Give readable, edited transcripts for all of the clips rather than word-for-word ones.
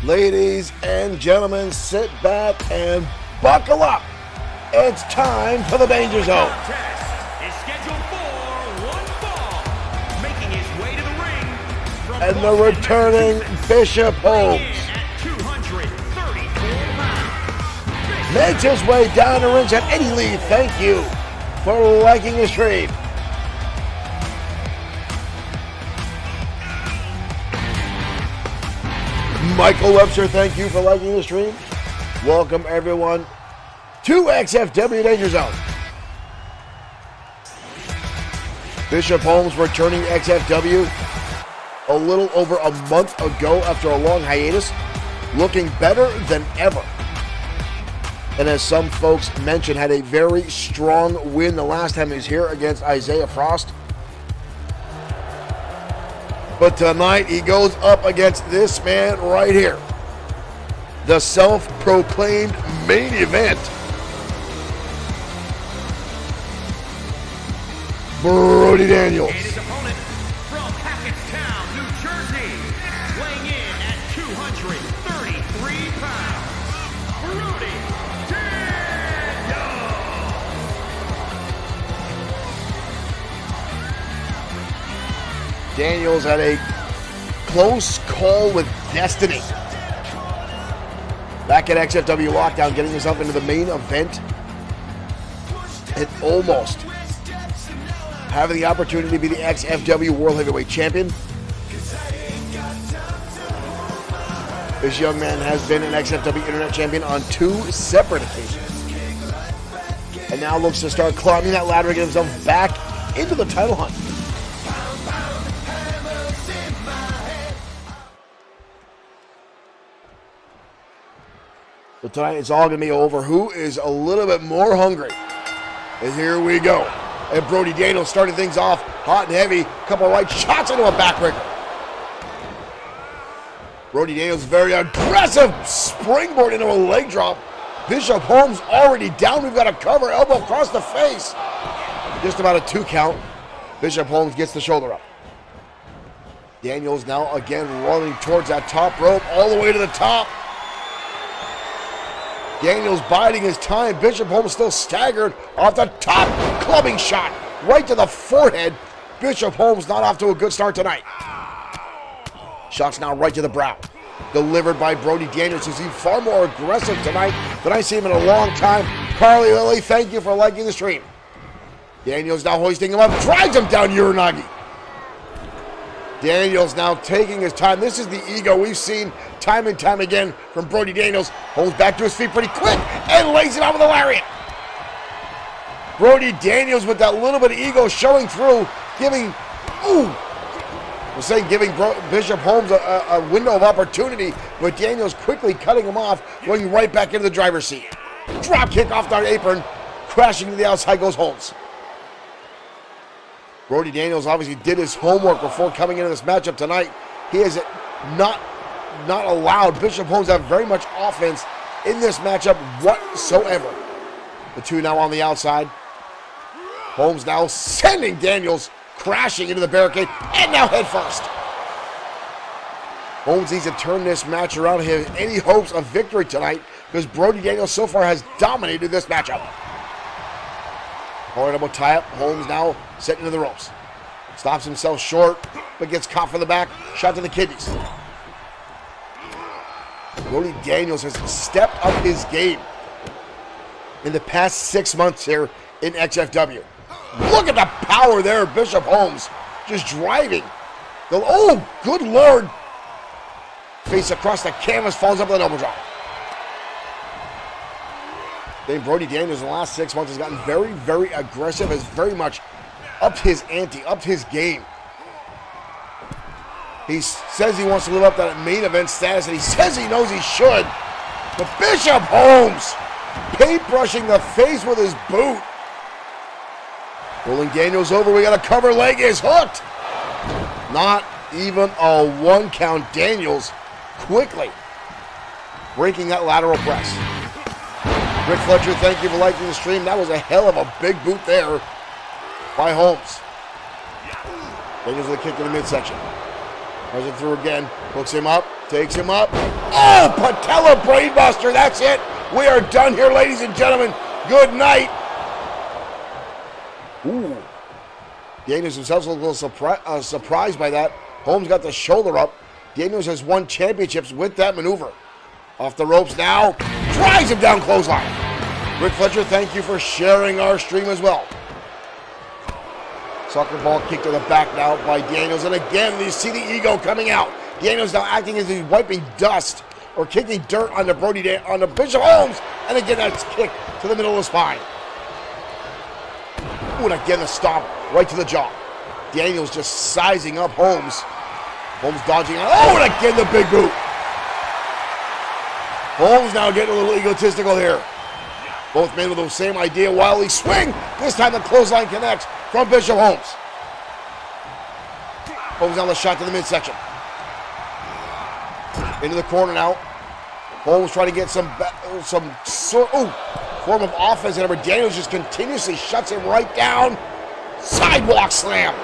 Ladies and gentlemen, sit back and buckle up. It's time for the Danger Zone. Is scheduled for one fall, making his way to the ring from And the returning Bishop Holmes at 234 pounds. makes his way down the ring. And Eddie Lee, thank you for liking the stream. Michael Webster, thank you for liking the stream. Welcome everyone to XFW Danger Zone. Bishop Holmes returning to XFW a little over a month ago after a long hiatus, looking better than ever. And as some folks mentioned, had a very strong win the last time he was here against Isaiah Frost. But tonight he goes up against this man right here. The self-proclaimed main event. Brody Daniels. And his opponent from Hackettstown, New Jersey, weighing in at 233 pounds, Brody Daniels. Daniels had a close call with destiny back at XFW Lockdown, getting himself into the main event and almost having the opportunity to be the XFW World Heavyweight Champion. This young man has been an XFW Internet Champion on 2 separate occasions, and now looks to start climbing that ladder and get himself back into the title hunt. But tonight it's all going to be over who is a little bit more hungry. And here we go. And Brody Daniels starting things off hot and heavy. Couple right shots into a backbreaker. Brody Daniels very aggressive springboard into a leg drop. Bishop Holmes already down. We've got a cover elbow across the face. Just about a 2 count. Bishop Holmes gets the shoulder up. Daniels now again running towards that top rope all the way to the top. Daniels biding his time. Bishop Holmes still staggered off the top. Clubbing shot right to the forehead. Bishop Holmes not off to a good start tonight. Shots now right to the brow. Delivered by Brody Daniels, who's even far more aggressive tonight than I've seen him in a long time. Carly Lilly, thank you for liking the stream. Daniels now hoisting him up. Drives him down Uranagi. Daniels now taking his time. This is the ego we've seen time and time again from Brody Daniels. Holds back to his feet pretty quick and lays it out with a lariat. Brody Daniels with that little bit of ego showing through, giving Bishop Holmes a window of opportunity, but Daniels quickly cutting him off, going right back into the driver's seat. Drop kick off the apron, crashing to the outside goes Holmes. Brody Daniels obviously did his homework before coming into this matchup tonight. He has not allowed Bishop Holmes to have very much offense in this matchup whatsoever. The two now on the outside. Holmes now sending Daniels crashing into the barricade and now head first. Holmes needs to turn this match around. He has any hopes of victory tonight because Brody Daniels so far has dominated this matchup. Horrible tie-up. Holmes now set into the ropes. Stops himself short, but gets caught from the back. Shot to the kidneys. Brody Daniels has stepped up his game in the past 6 months here in XFW. Look at the power there, Bishop Holmes. Just driving. Oh, good Lord. Face across the canvas, falls up with an elbow drop. Then Brody Daniels in the last 6 months has gotten very, very aggressive, has very much upped his ante, upped his game. He says he wants to live up to that main event status, and he says he knows he should. But Bishop Holmes paintbrushing the face with his boot. Pulling Daniels over, we got a cover leg, is hooked. Not even a 1 count. Daniels quickly breaking that lateral press. Rick Fletcher, thank you for liking the stream. That was a hell of a big boot there by Holmes. Daniels with a kick to the midsection. Runs it through again. Hooks him up. Takes him up. Oh, patella brainbuster. That's it. We are done here, ladies and gentlemen. Good night. Ooh. Daniels himself a little surprised by that. Holmes got the shoulder up. Daniels has won championships with that maneuver. Off the ropes now. Drives him down clothesline. Rick Fletcher, thank you for sharing our stream as well. Soccer ball kick to the back now by Daniels. And again, you see the ego coming out. Daniels now acting as he's wiping dust or kicking dirt on the Bishop Holmes. And again, that's kicked to the middle of the spine. Ooh, and again, the stomp right to the jaw. Daniels just sizing up Holmes. Holmes dodging out. Oh, and again, the big boot. Holmes now getting a little egotistical here. Both men with the same idea. Wildly swing. This time the clothesline connects from Bishop Holmes. Holmes now the shot to the midsection. Into the corner now. Holmes trying to get some form of offense. And Daniels just continuously shuts him right down. Sidewalk slam.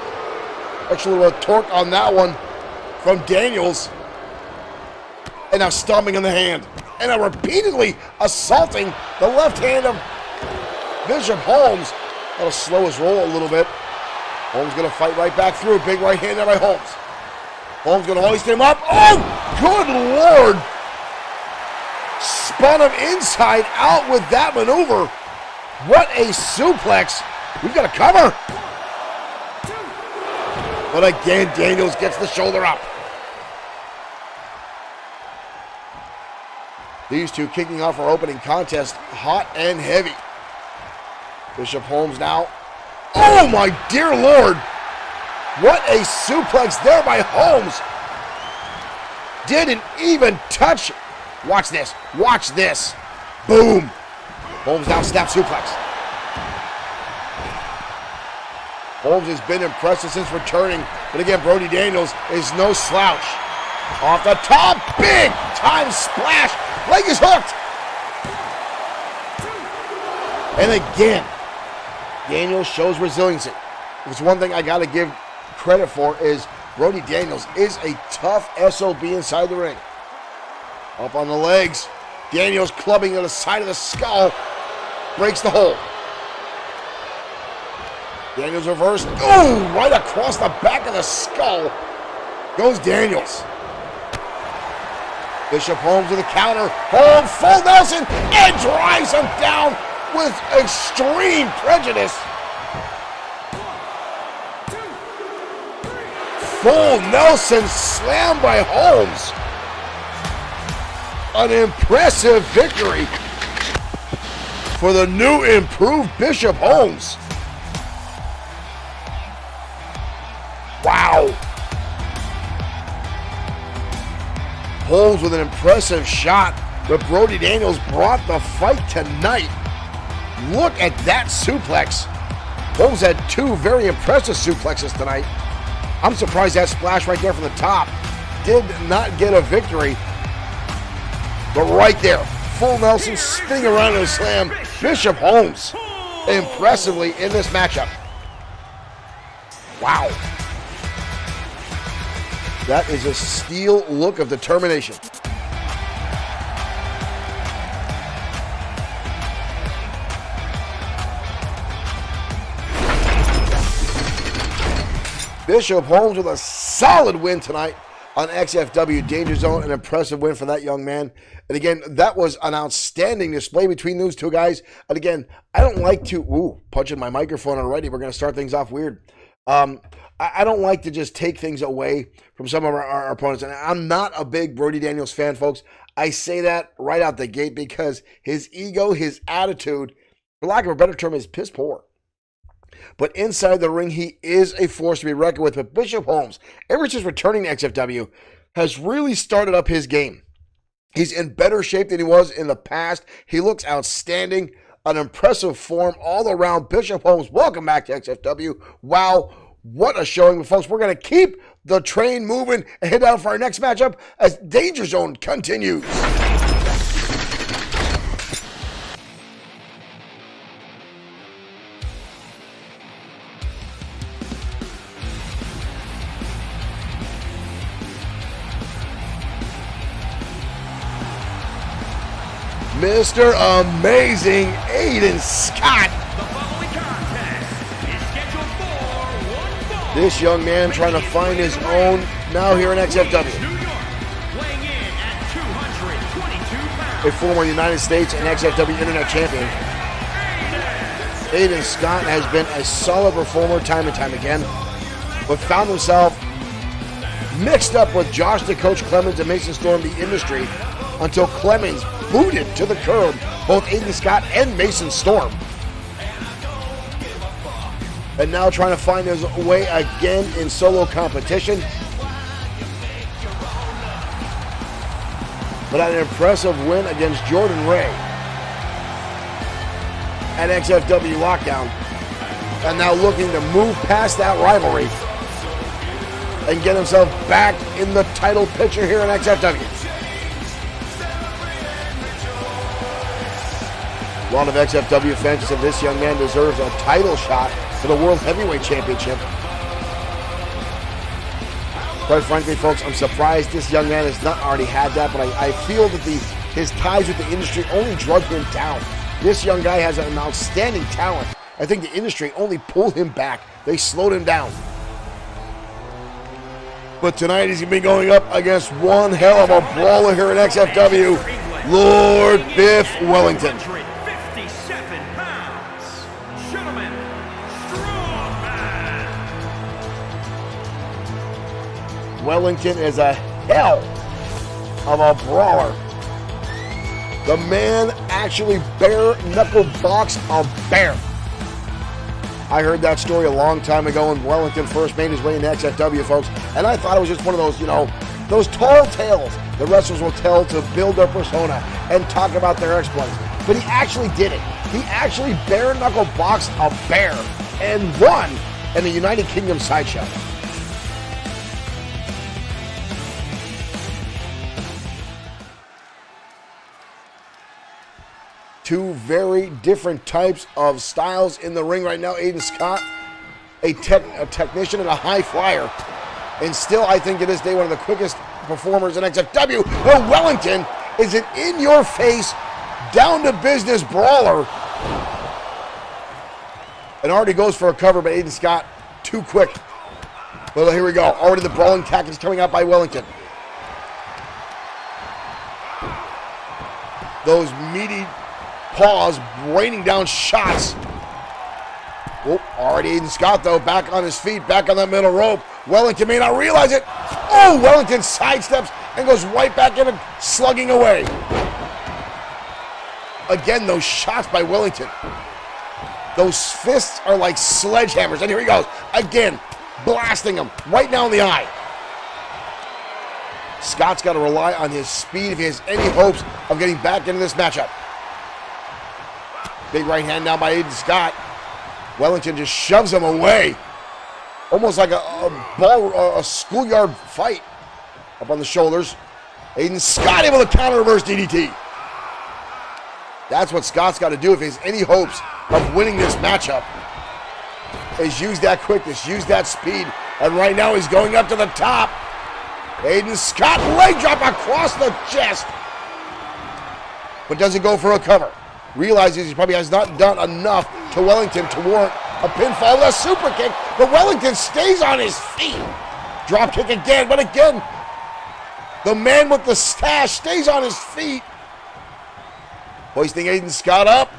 Actually, a little torque on that one from Daniels. And now stomping in the hand. And now repeatedly assaulting the left hand of Bishop Holmes. That'll slow his roll a little bit. Holmes going to fight right back through. Big right hand there by Holmes. Holmes going to hoist him up. Oh, good Lord. Spun him inside out with that maneuver. What a suplex. We've got a cover. But again, Daniels gets the shoulder up. These two kicking off our opening contest hot and heavy. Bishop Holmes now. Oh my dear Lord. What a suplex there by Holmes. Didn't even touch. Watch this. Watch this. Boom. Holmes now snap suplex. Holmes has been impressive since returning. But again, Brody Daniels is no slouch. Off the top. Big time splash. Leg is hooked. And again, Daniels shows resiliency. It's one thing I got to give credit for is Brody Daniels is a tough SOB inside the ring. Up on the legs. Daniels clubbing to the side of the skull. Breaks the hold. Daniels reversed. Oh, right across the back of the skull. Goes Daniels. Bishop Holmes with a counter. Holmes full Nelson and drives him down with extreme prejudice. Full Nelson slam by Holmes. An impressive victory for the new improved Bishop Holmes. Wow. Holmes with an impressive shot, but Brody Daniels brought the fight tonight. Look at that suplex. Holmes had two very impressive suplexes tonight. I'm surprised that splash right there from the top did not get a victory. But right there, full Nelson spinning around in a slam. Bishop Holmes impressively in this matchup. Wow. That is a steel look of determination. Bishop Holmes with a solid win tonight on XFW Danger Zone. An impressive win for that young man. And again, that was an outstanding display between those two guys. And again, I don't like to, punching my microphone already. We're going to start things off weird. I don't like to just take things away from some of our opponents. And I'm not a big Brody Daniels fan, folks. I say that right out the gate because his ego, his attitude, for lack of a better term, is piss poor. But inside the ring, he is a force to be reckoned with. But Bishop Holmes, ever since returning to XFW, has really started up his game. He's in better shape than he was in the past. He looks outstanding. An impressive form all around. Bishop Holmes, welcome back to XFW. Wow, what a showing. But folks, we're going to keep the train moving and head down for our next matchup as Danger Zone continues. Mr. Amazing Aiden Scott. The following contest is scheduled for one fall. This young man trying to find his own now here in XFW. New York, weighing in at 222 pounds. A former United States and XFW Internet Champion. Aiden Scott has been a solid performer time and time again, but found himself mixed up with Josh the Coach Clemens and Mason Storm, the industry, until Clemens booted to the curb both Aiden Scott and Mason Storm. And now trying to find his way again in solo competition. But had an impressive win against Jordan Ray at XFW Lockdown. And now looking to move past that rivalry and get himself back in the title picture here in XFW. A lot of XFW fans said this young man deserves a title shot for the World Heavyweight Championship. Quite frankly, folks, I'm surprised this young man has not already had that, but I feel that his ties with the industry only drug him down. This young guy has an outstanding talent. I think the industry only pulled him back. They slowed him down. But tonight he's going to be going up against one hell of a brawler here in XFW, Lord Biff Wellington. 57 pounds. Gentlemen, strongman. Wellington is a hell of a brawler. The man actually bare knuckle boxed a bear. I heard that story a long time ago when Wellington first made his way into XFW, folks, and I thought it was just one of those, those tall tales the wrestlers will tell to build their persona and talk about their exploits. But he actually did it. He actually bare knuckle boxed a bear and won in the United Kingdom sideshow. Two very different types of styles in the ring right now. Aiden Scott, a technician and a high flyer. And still, I think to this day, one of the quickest performers in XFW. But Wellington is an in-your-face, down-to-business brawler. And already goes for a cover, but Aiden Scott, too quick. Well, here we go. Already the brawling tactics coming out by Wellington. Those meaty paws raining down shots. Oh, already Aiden Scott, though, back on his feet, back on that middle rope. Wellington may not realize it. Oh, Wellington sidesteps and goes right back in and slugging away. Again, those shots by Wellington. Those fists are like sledgehammers. And here he goes, again, blasting him right now in the eye. Scott's got to rely on his speed if he has any hopes of getting back into this matchup. Big right hand now by Aiden Scott. Wellington just shoves him away. Almost like a schoolyard fight up on the shoulders. Aiden Scott able to counter reverse DDT. That's what Scott's got to do if he has any hopes of winning this matchup. Is use that quickness, use that speed. And right now he's going up to the top. Aiden Scott leg drop across the chest. But doesn't go for a cover. Realizes he probably has not done enough to Wellington to warrant a pinfall with a super kick, but Wellington stays on his feet. Drop kick again, but again, the man with the stash stays on his feet. Hoisting Aiden Scott up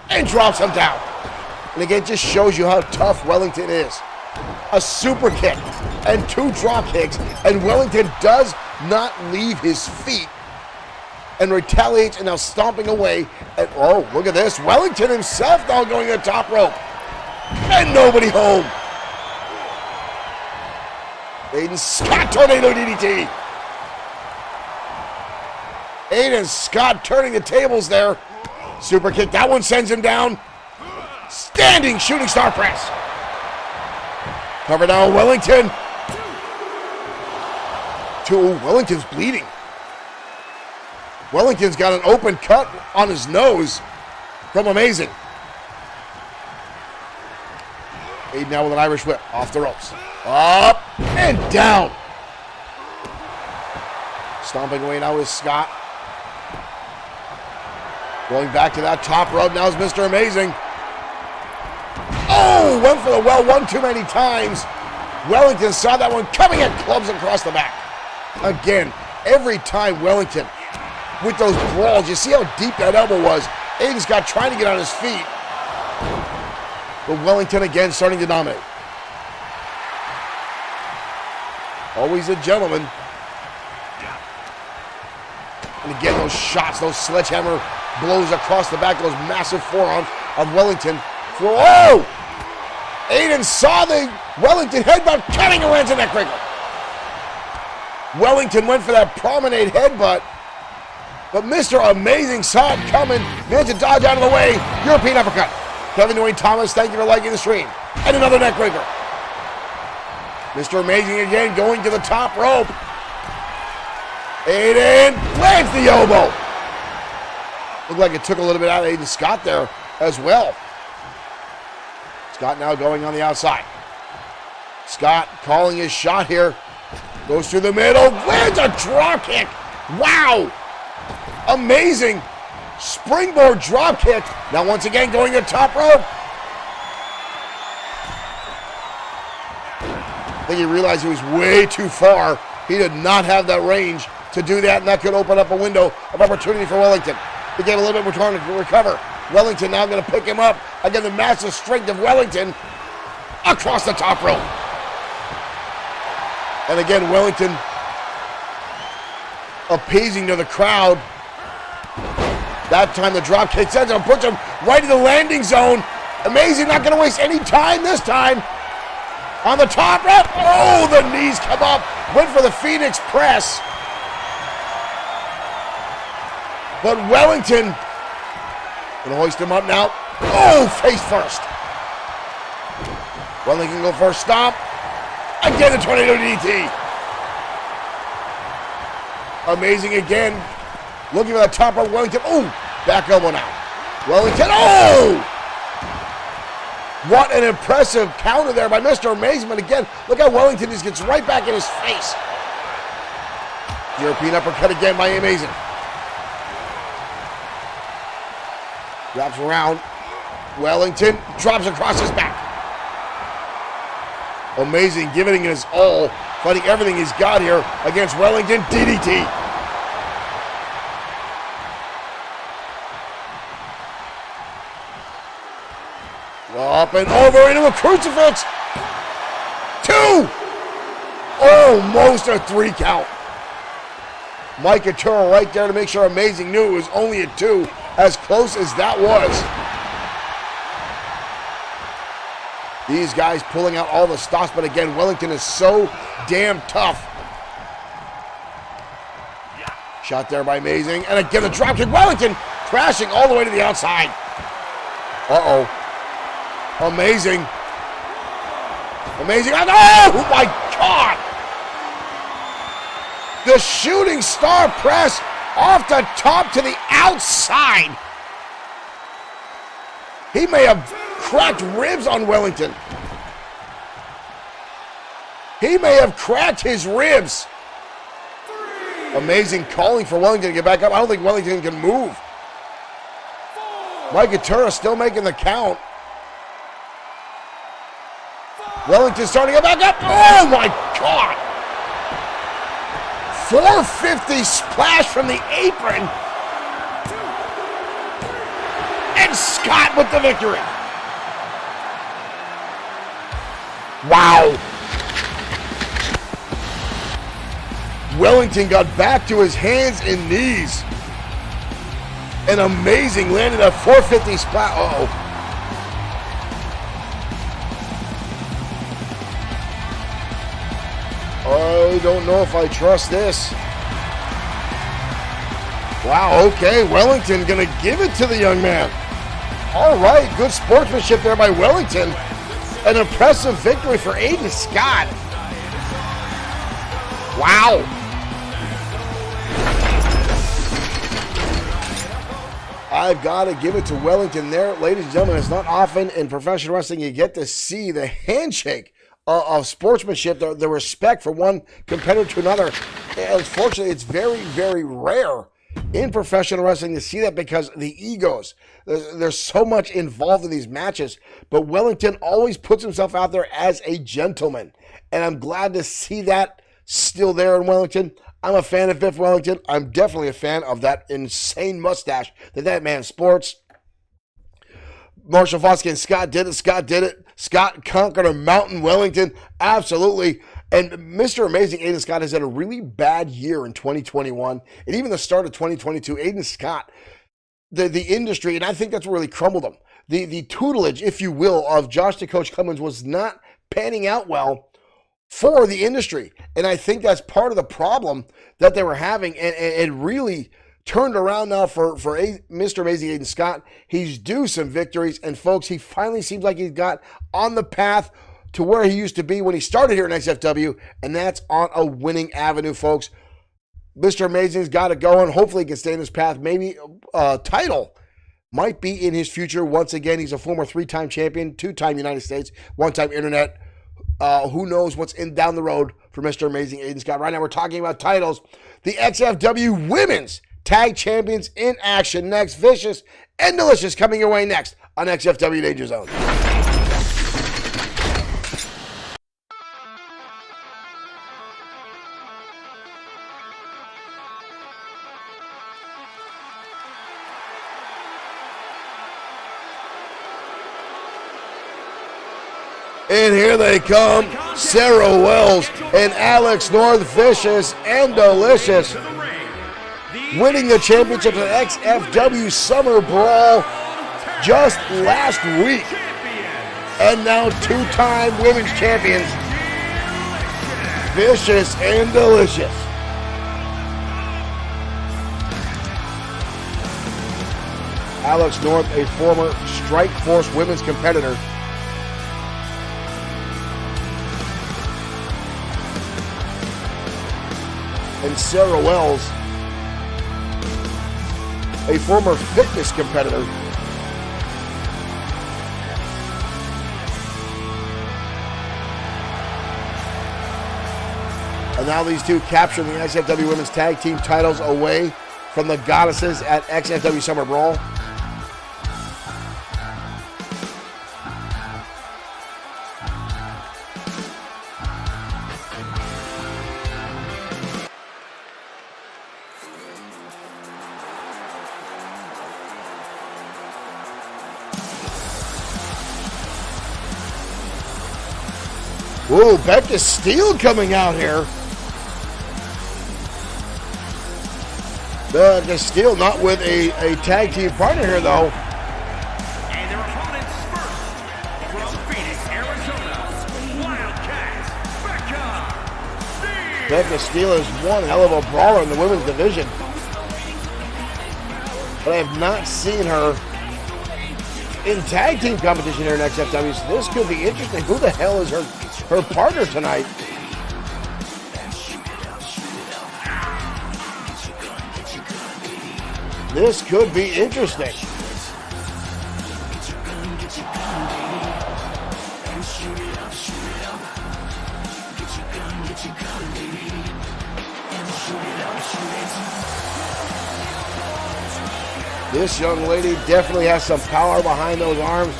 and drops him down. And again, just shows you how tough Wellington is. A super kick and two drop kicks, and Wellington does not leave his feet and retaliates and now stomping away. And oh, look at this. Wellington himself now going to the top rope. And nobody home. Aiden Scott, tornado DDT. Aiden Scott turning the tables there. Super kick, that one sends him down. Standing shooting star press. Cover down Wellington. Wellington's bleeding. Wellington's got an open cut on his nose from Amazing. Aiden now with an Irish whip off the ropes. Up and down. Stomping away now with Scott. Going back to that top rope now is Mr. Amazing. Oh, went for the well one too many times. Wellington saw that one coming and clubs across the back. Again, every time Wellington, with those brawls, you see how deep that elbow was. Aiden's got trying to get on his feet. But Wellington again starting to dominate. Always a gentleman. And again, those shots, those sledgehammer blows across the back, those massive forearms of Wellington. Whoa! Aiden saw the Wellington headbutt coming and lands a neckbreaker. Wellington went for that promenade headbutt, but Mr. Amazing saw it coming, managed to dodge out of the way. European uppercut. Kevin Dwayne Thomas, thank you for liking the stream. And another neckbreaker. Mr. Amazing again going to the top rope. Aiden lands the elbow. Looked like it took a little bit out of Aiden Scott there as well. Scott now going on the outside. Scott calling his shot here. Goes through the middle, lands a drop kick. Wow. Amazing. Springboard drop kick. Now once again going to top rope. I think he realized he was way too far. He did not have that range to do that, and that could open up a window of opportunity for Wellington. He gave a little bit more time to recover. Wellington now going to pick him up. Again, the massive strength of Wellington across the top rope. And again, Wellington appeasing to the crowd. That time the drop kick sends him, puts him right in the landing zone. Amazing, not going to waste any time this time. On the top rope. Oh, the knees come up. Went for the Phoenix press. But Wellington going to hoist him up now. Oh, face first. Wellington go for a stomp. Again, the tornado DDT. Amazing again. Looking for the top rope. Wellington. Oh, back elbow now. Wellington. Oh! What an impressive counter there by Mr. Amazing. Again, look how Wellington just gets right back in his face. European uppercut again by Amazing. Wraps around. Wellington drops across his back. Amazing, giving it his all, fighting everything he's got here against Wellington. DDT. Up and over into a crucifix. 2. Almost a 3 count. Mike Aturo right there to make sure Amazing knew it was only a 2, as close as that was. These guys pulling out all the stops, but again, Wellington is so damn tough. Shot there by Amazing, and again the dropkick. Wellington crashing all the way to the outside. Uh-oh. Amazing. Amazing. Oh my God! The shooting star press off the top to the outside. He may have cracked ribs on Wellington. He may have cracked his ribs. Amazing calling for Wellington to get back up. I don't think Wellington can move. Mike Aturo still making the count. Wellington starting to get back up. Oh my God! 450 splash from the apron. And Scott with the victory. Wow. Wellington got back to his hands and knees. And Amazing landed a 450 splash. Uh-oh. I don't know if I trust this. Wow, okay, Wellington gonna give it to the young man. All right, good sportsmanship there by Wellington. An impressive victory for Aiden Scott. Wow. I've got to give it to Wellington there. Ladies and gentlemen, it's not often in professional wrestling you get to see the handshake of sportsmanship, the respect from one competitor to another. And unfortunately, it's very, very rare. in professional wrestling to see that, because the egos, there's so much involved in these matches, but Wellington always puts himself out there as a gentleman, and I'm glad to see that still there in Wellington. I'm a fan of Biff Wellington. I'm definitely a fan of that insane mustache that man sports. Marshall Foskey and Scott did it. Scott conquered a mountain. Wellington, absolutely. And Mr. Amazing Aiden Scott has had a really bad year in 2021, and even the start of 2022. Aiden Scott, the industry, and I think that's what really crumbled him. The tutelage, if you will, of Josh the Coach Cummins was not panning out well for the industry. And I think that's part of the problem that they were having, and it really turned around now for Mr. Amazing Aiden Scott. He's due some victories, and folks, he finally seems like he's got on the path to where he used to be when he started here in XFW, and that's on a winning avenue, folks. Mr. Amazing's got it going. Hopefully he can stay in his path. Maybe a title might be in his future. Once again, he's a former 3-time champion, 2-time United States, 1-time Internet. Who knows what's down the road for Mr. Amazing Aiden Scott. Right now we're talking about titles. The XFW Women's Tag Champions in action next. Vicious and Delicious coming your way next on XFW Danger Zone. And here they come, Sarah Wells and Alex North, Vicious and Delicious, winning the championship at XFW Summer Brawl just last week. And now 2-time women's champions, Vicious and Delicious. Alex North, a former Strike Force women's competitor, and Sarah Wells, a former fitness competitor. And now these two capturing the XFW Women's Tag Team titles away from the Goddesses at XFW Summer Brawl. Whoa, Becca Steele coming out here. Becca Steele not with a tag team partner here, though. And their opponents first, from Phoenix, Arizona, Wildcats, Becca Steele. Becca Steele is one hell of a brawler in the women's division, but I have not seen her in tag team competition here in XFW, so this could be interesting. Who the hell is her partner tonight? This could be interesting. This young lady definitely has some power behind those arms.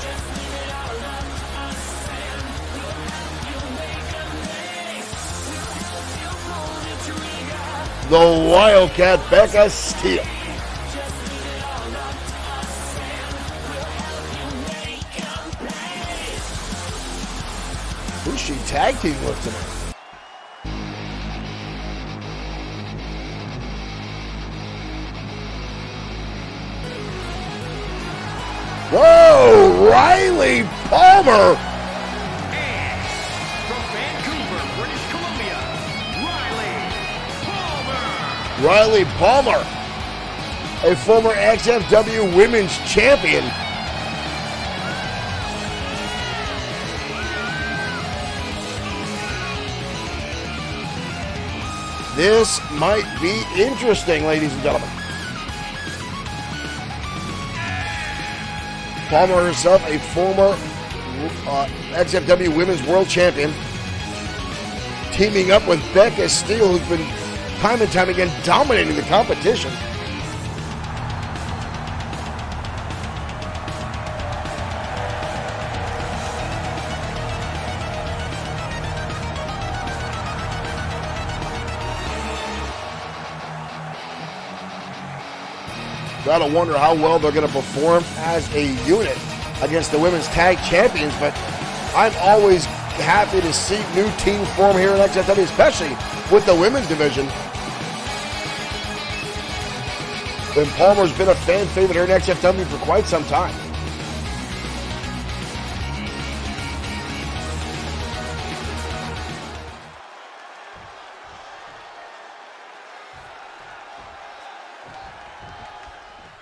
The Wildcat Becca Steele. Who's she tag team with tonight? Whoa, Riley Palmer. And from Vancouver, British Columbia, Riley Palmer. Riley Palmer, a former XFW Women's Champion. This might be interesting, ladies and gentlemen. Palmer herself, a former XFW Women's World Champion, teaming up with Becca Steele, who's been time and time again dominating the competition. Gotta wonder how well they're gonna perform as a unit against the women's tag champions, but I'm always happy to see new teams form here in XFW, especially with the women's division. And Palmer's been a fan favorite here in XFW for quite some time.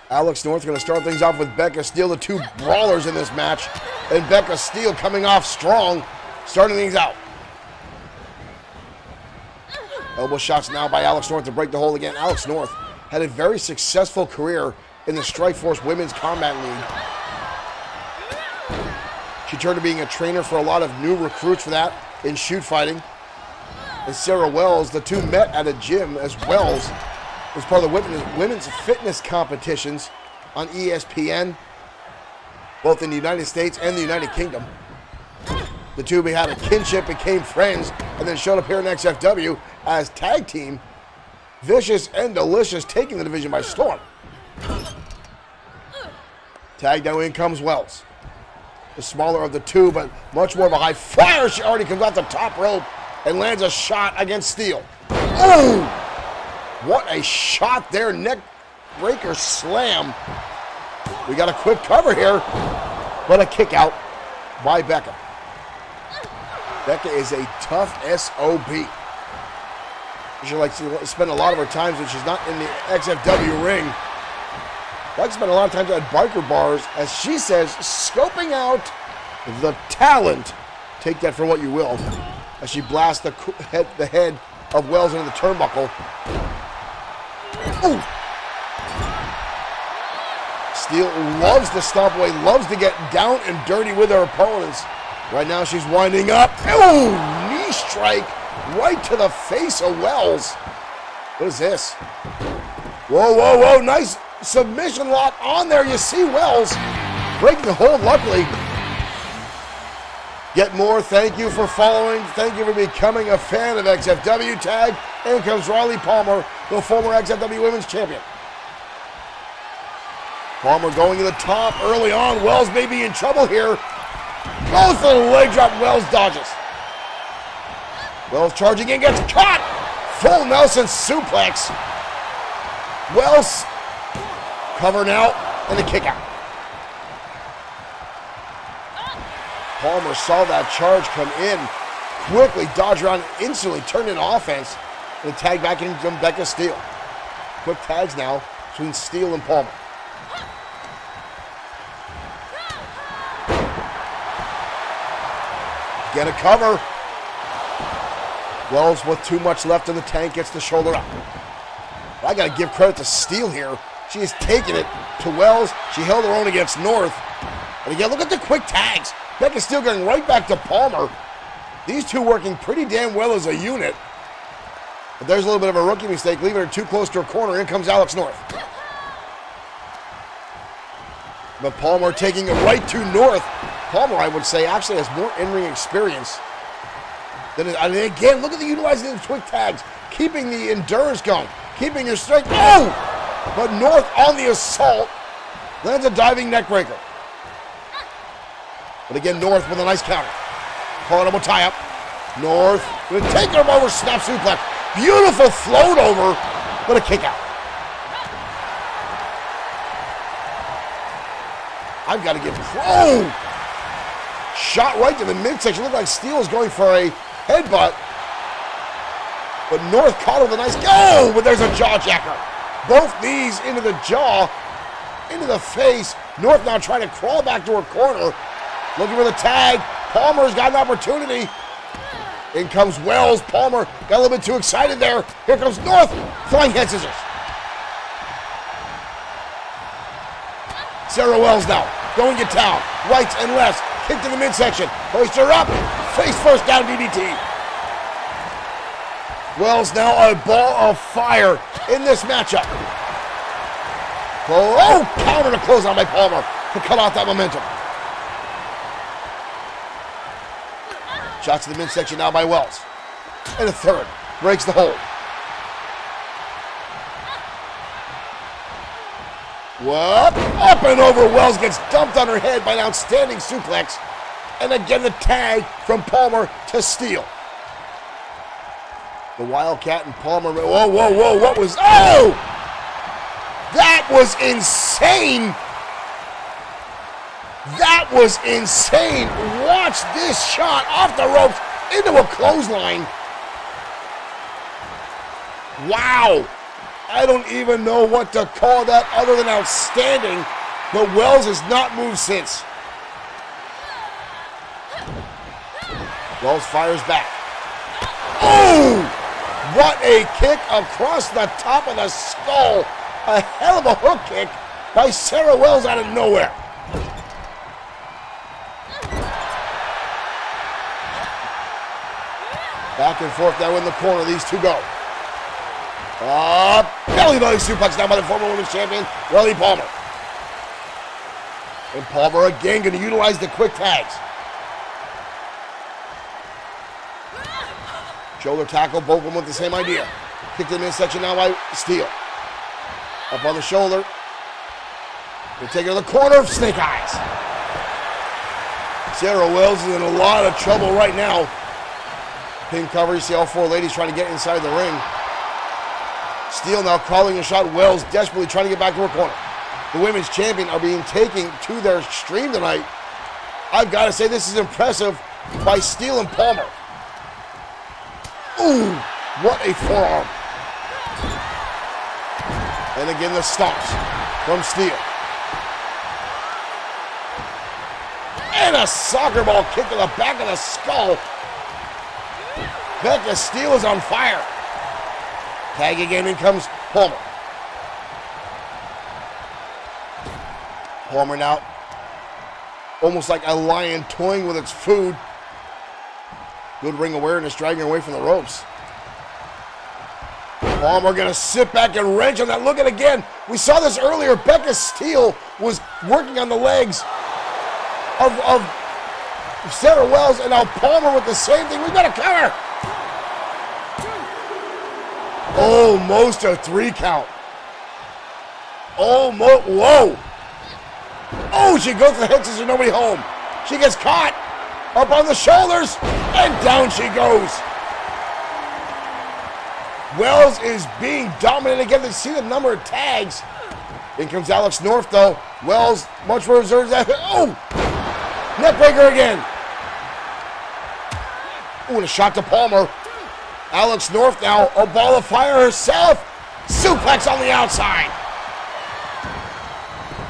Alex North going to start things off with Becca Steele, the two brawlers in this match. And Becca Steele coming off strong, starting things out. Elbow shots now by Alex North to break the hold again. Alex North had a very successful career in the Strikeforce Women's Combat League. She turned to being a trainer for a lot of new recruits for that in shoot fighting. And Sarah Wells, the two met at a gym as Wells was part of the women's fitness competitions on ESPN, both in the United States and the United Kingdom. The two had a kinship, became friends, and then showed up here in XFW as tag team. Vicious and Delicious taking the division by storm. Tag now in comes Wells. The smaller of the two, but much more of a high flyer. She already comes out the top rope and lands a shot against Steele. Oh! What a shot there. Neck breaker slam. We got a quick cover here, but a kick out by Becca. Becca is a tough SOB. She likes to spend a lot of her times when she's not in the XFW ring. Likes to spend a lot of times at biker bars, as she says, scoping out the talent. Take that for what you will. As she blasts the head of Wells into the turnbuckle. Ooh. Steele loves to stomp away, loves to get down and dirty with her opponents. Right now she's winding up. Ooh, knee strike right to the face of Wells. What is this? Whoa, whoa, whoa, nice submission lock on there. You see Wells breaking the hold, luckily. Get more, thank you for following. Thank you for becoming a fan of XFW. Tag, in comes Riley Palmer, the former XFW Women's Champion. Palmer going to the top early on. Wells may be in trouble here. Both of the leg drop. Wells dodges. Wells charging in, gets caught. Full Nelson suplex. Wells covering out and a kick out. Palmer saw that charge come in, quickly dodged around, instantly turned into offense, and tagged back in from Becca Steele. Quick tags now between Steele and Palmer. Get a cover. Wells with too much left in the tank gets the shoulder up. I got to give credit to Steele here. She has taken it to Wells. She held her own against North. And again, look at the quick tags. Becca Steele going right back to Palmer. These two working pretty damn well as a unit. But there's a little bit of a rookie mistake, leaving her too close to her corner. In comes Alex North. But Palmer taking it right to North. Palmer, I would say, actually has more in-ring experience. And again, look at the utilizing the quick tags. Keeping the endurance going. Keeping your strength. Oh! But North on the assault. Lands a diving neck breaker. But again, North with a nice counter. Horrible tie-up. North going to take her over, snap suplex. Beautiful float over, but a kick out. I've got to give Crow. Shot right to the midsection. Looked like Steele was going for a headbutt. But North caught her with a nice go, but there's a jaw jacker. Both knees into the jaw, into the face. North now trying to crawl back to her corner. Looking for the tag. Palmer's got an opportunity. In comes Wells. Palmer got a little bit too excited there. Here comes North. Flying head scissors. Sarah Wells now going to town. Rights and lefts. Kick to the midsection. Hoist her up. Face first down DDT. Wells now a ball of fire in this matchup. Oh, counter to close on by Palmer to cut off that momentum. Shots to the midsection now by Wells. And a third. Breaks the hold. Whoop, up and over. Wells gets dumped on her head by an outstanding suplex. And again, the tag from Palmer to Steele. The Wildcat and Palmer. Whoa, whoa, whoa. What was... Oh! That was insane. That was insane. Watch this shot off the ropes into a clothesline. Wow. I don't even know what to call that other than outstanding. But Wells has not moved since. Wells fires back. Oh! What a kick across the top of the skull. A hell of a hook kick by Sarah Wells out of nowhere. Back and forth now in the corner, these two go. Belly suplex down by the former women's champion, Riley Palmer. And Palmer again going to utilize the quick tags. Shoulder tackle, both of them with the same idea. Kicked in the midsection now by Steele. Up on the shoulder. They take it to the corner of Snake Eyes. Sarah Wells is in a lot of trouble right now. Pin cover, you see all four ladies trying to get inside the ring. Steele now calling a shot. Wells desperately trying to get back to her corner. The women's champion are being taken to their stream tonight. I've got to say this is impressive by Steele and Palmer. Ooh, what a forearm. And again the stomps from Steele. And a soccer ball kick to the back of the skull. Becca Steele is on fire. Tag again, in comes Palmer. Palmer now almost like a lion toying with its food. Good ring awareness, dragging her away from the ropes. Palmer gonna sit back and wrench on that. Look at it again. We saw this earlier. Becca Steele was working on the legs of Sarah Wells, and now Palmer with the same thing. We've got to cover. Almost a 3 count. Almost, whoa. Oh, she goes for the head scissors, nobody home. She gets caught up on the shoulders, and down she goes. Wells is being dominant again. They see the number of tags. In comes Alex North, though. Wells, much more reserved. Oh! Neckbreaker again. Ooh, and a shot to Palmer. Alex North now, a ball of fire herself. Suplex on the outside.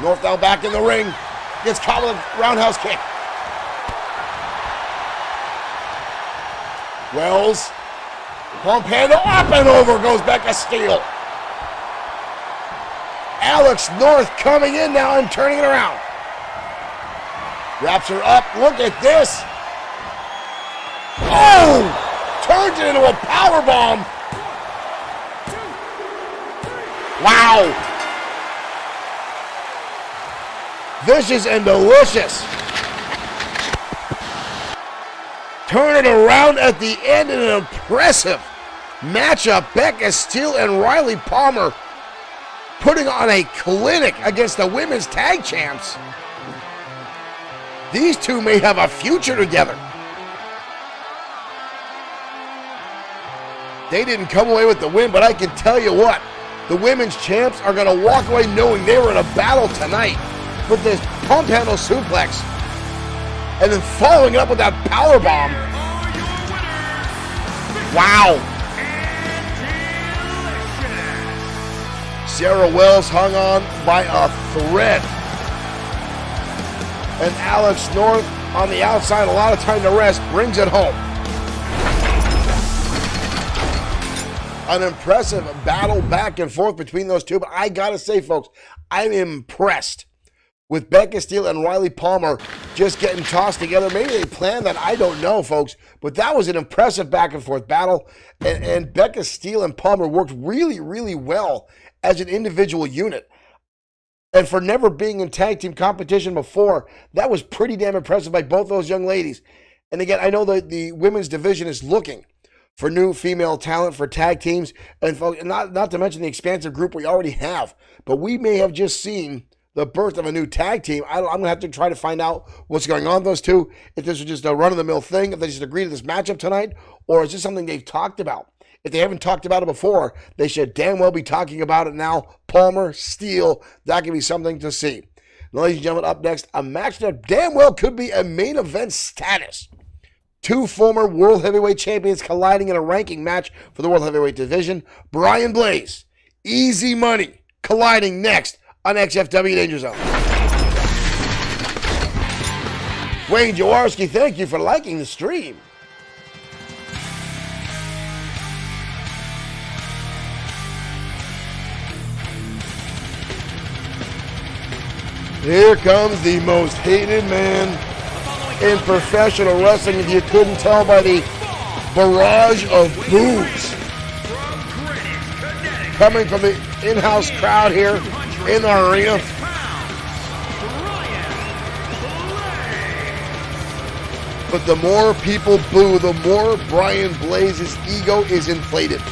North now back in the ring. Gets caught with a roundhouse kick. Wells. Pump handle up and over goes Becca Steele. Alex North coming in now and turning it around. Wraps her up. Look at this. Oh! Turns it into a powerbomb. Wow. Vicious and delicious. Turn it around at the end in an impressive matchup. Becca Steele and Riley Palmer putting on a clinic against the women's tag champs. These two may have a future together. They didn't come away with the win, but I can tell you what, the women's champs are going to walk away knowing they were in a battle tonight with this pump handle suplex. And then following it up with that power bomb. Wow. Sarah Wells hung on by a thread. And Alex North on the outside, a lot of time to rest, brings it home. An impressive battle back and forth between those two. But I got to say, folks, I'm impressed with Becca Steele and Riley Palmer just getting tossed together. Maybe they planned that, I don't know, folks. But that was an impressive back and forth battle. And Becca Steele and Palmer worked really, really well as an individual unit. And for never being in tag team competition before, that was pretty damn impressive by both those young ladies. And again, I know that the women's division is looking for new female talent for tag teams, and not to mention the expansive group we already have. But we may have just seen the birth of a new tag team. I'm going to have to try to find out what's going on with those two, if this was just a run-of-the-mill thing, if they just agreed to this matchup tonight, or is this something they've talked about? If they haven't talked about it before, they should damn well be talking about it now. Palmer, Steele, that could be something to see. Now, ladies and gentlemen, up next, a match that damn well could be a main event status. Two former World Heavyweight Champions colliding in a ranking match for the World Heavyweight Division. Brian Blaze, Easy Money, colliding next on XFW Danger Zone. Wayne Jaworski, thank you for liking the stream. Here comes the most hated man in professional wrestling, if you couldn't tell by the barrage of boos coming from the in-house crowd here in our arena. But the more people boo, the more Brian Blaze's ego is inflated.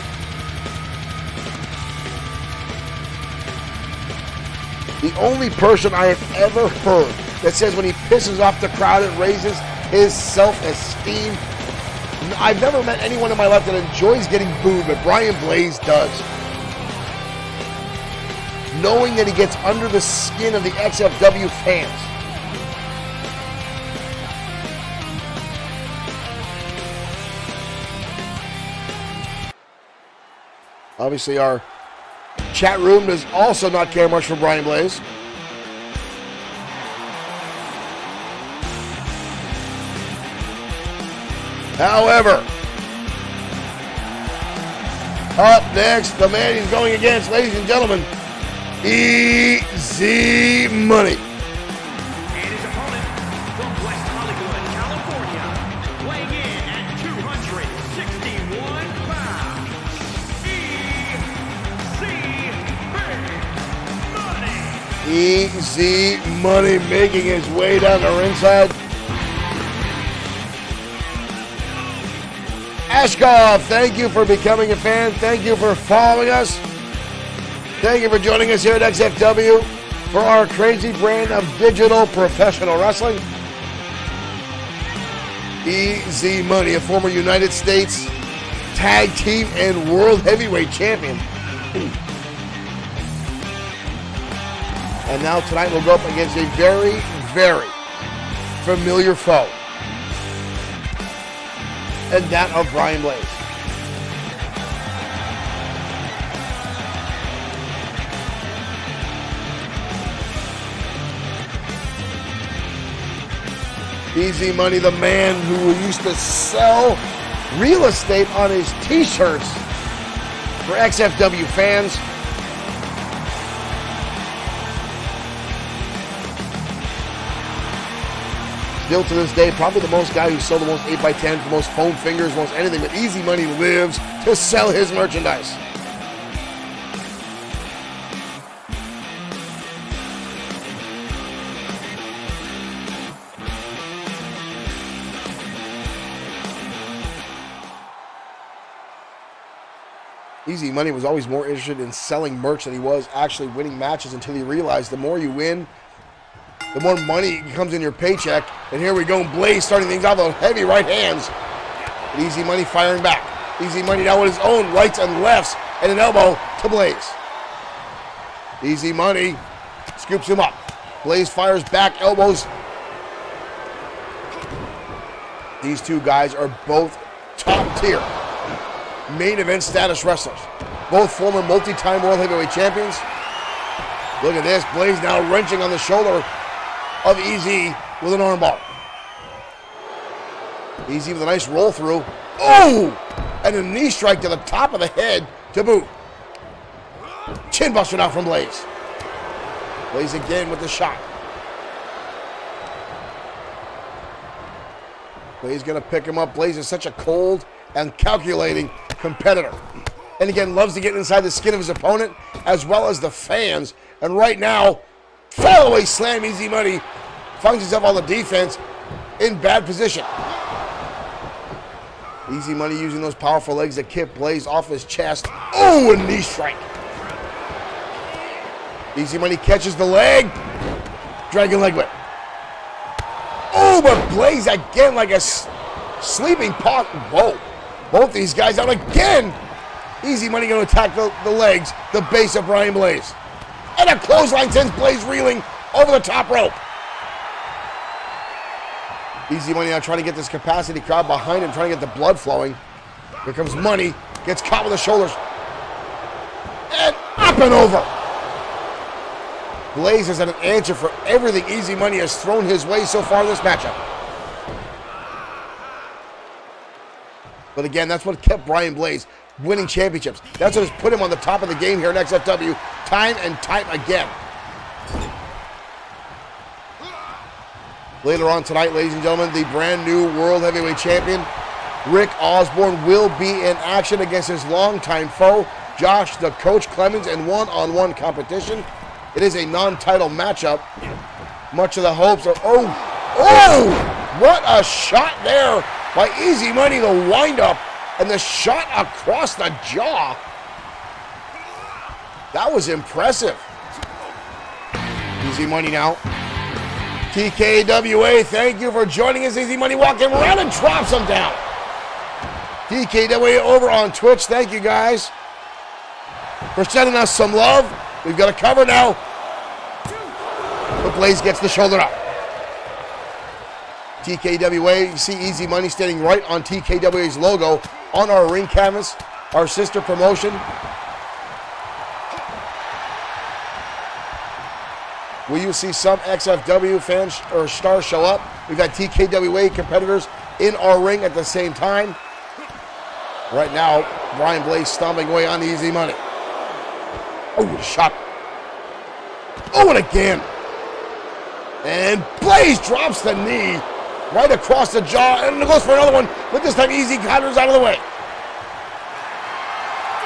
The only person I have ever heard that says when he pisses off the crowd, it raises his self-esteem. I've never met anyone in my life that enjoys getting booed, but Brian Blaze does. Knowing that he gets under the skin of the XFW fans. Obviously, our chat room does also not care much for Brian Blaze. However, up next, the man he's going against, ladies and gentlemen, Easy Money. And his opponent from West Hollywood, California, weighing in at 261 pounds, Easy Money making his way down the ringside. Ashkov, thank you for becoming a fan. Thank you for following us. Thank you for joining us here at XFW for our crazy brand of digital professional wrestling. Easy Money, a former United States Tag Team and World Heavyweight Champion. And now tonight we'll go up against a very, very familiar foe. And that of Brian Blaze. Easy Money, the man who used to sell real estate on his t-shirts for XFW fans. Still to this day, probably the most guy who sold the most 8x10, the most foam fingers, most anything, but Easy Money lives to sell his merchandise. Easy Money was always more interested in selling merch than he was actually winning matches, until he realized the more you win, the more money comes in your paycheck. And here we go, Blaze starting things off with heavy right hands. But Easy Money firing back. Easy Money now with his own rights and lefts, and an elbow to Blaze. Easy Money scoops him up. Blaze fires back, elbows. These two guys are both top tier main event status wrestlers. Both former multi-time World Heavyweight Champions. Look at this, Blaze now wrenching on the shoulder of Easy with an armbar. Easy with a nice roll through. Oh! And a knee strike to the top of the head to boot. Chin buster now from Blaze. Blaze again with the shot. Blaze gonna pick him up. Blaze is such a cold and calculating competitor. And again, loves to get inside the skin of his opponent as well as the fans. And right now, fall away slam, Easy Money finds himself on the defense in bad position. Easy Money using those powerful legs to kick Blaze off his chest. Oh, a knee strike. Easy Money catches the leg. Dragon leg whip. Oh, but Blaze again like a sleeping pot. Whoa. Both these guys out again. Easy Money going to attack the legs, the base of Brian Blaze. And a clothesline sends Blaze reeling over the top rope. Easy Money now trying to get this capacity crowd behind him, trying to get the blood flowing. Here comes Money. Gets caught with the shoulders. And up and over. Blaze has had an answer for everything Easy Money has thrown his way so far in this matchup. But again, that's what kept Brian Blaze winning championships. That's what has put him on the top of the game here in XFW time and time again. Later on tonight, ladies and gentlemen, the brand new World Heavyweight Champion, Rick Osborne, will be in action against his longtime foe, Josh the Coach Clemens, in one-on-one competition. It is a non-title matchup. Much of the hopes of, oh, what a shot there by Easy Money, the wind-up, and the shot across the jaw. That was impressive. Easy Money now. TKWA, thank you for joining us. Easy Money walking around and drops him down. TKWA over on Twitch, thank you guys for sending us some love. We've got a cover now. But Blaze gets the shoulder up. TKWA, you see Easy Money standing right on TKWA's logo on our ring canvas, our sister promotion. Will you see some XFW fans or stars show up? We've got TKWA competitors in our ring at the same time. Right now, Brian Blaze stomping away on Easy Money. Oh, shot. Oh, and again. And Blaze drops the knee right across the jaw and goes for another one, but this time Easy counters out of the way.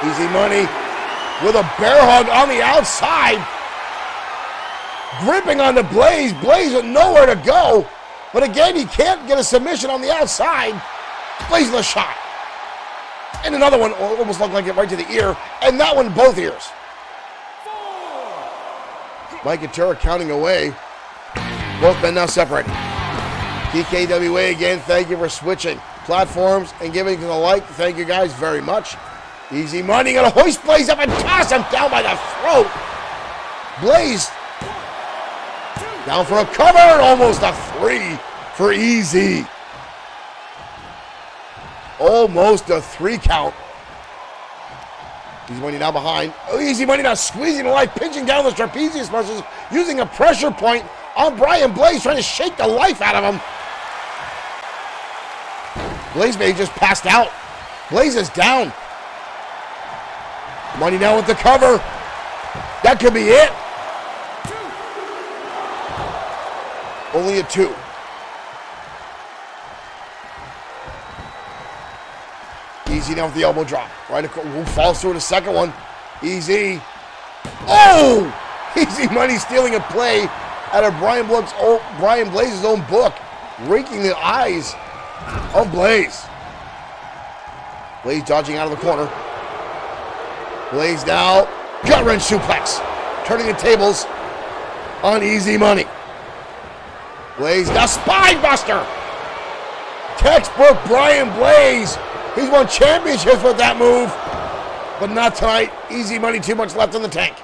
Easy Money with a bear hug on the outside. Gripping on the Blaze. Blaze with nowhere to go. But again, he can't get a submission on the outside. Blaze with a shot. And another one almost looked like it right to the ear. And that one both ears. Mike and Tara counting away. Both men now separated. TKWA again, thank you for switching platforms and giving the like. Thank you guys very much. Easy Money gonna hoist Blaze up and toss him down by the throat. Blaze down for a cover and almost a 3 for Easy. Almost a 3 count. Easy Money now behind. Oh, Easy Money now squeezing the life, pinching down the trapezius muscles, using a pressure point on Brian Blaze, trying to shake the life out of him. Blaze may have just passed out. Blaze is down. Money now with the cover. That could be it. Only a 2. Easy now with the elbow drop. Right across, falls through the second one. Easy. Oh! Easy Money stealing a play out of Brian Blaze's own book, raking the eyes of Blaze. Blaze dodging out of the corner. Blaze now, gut wrench suplex, turning the tables on Easy Money. Blaze now spine buster. Textbook Brian Blaze. He's won championships with that move, but not tonight. Easy Money, too much left in the tank.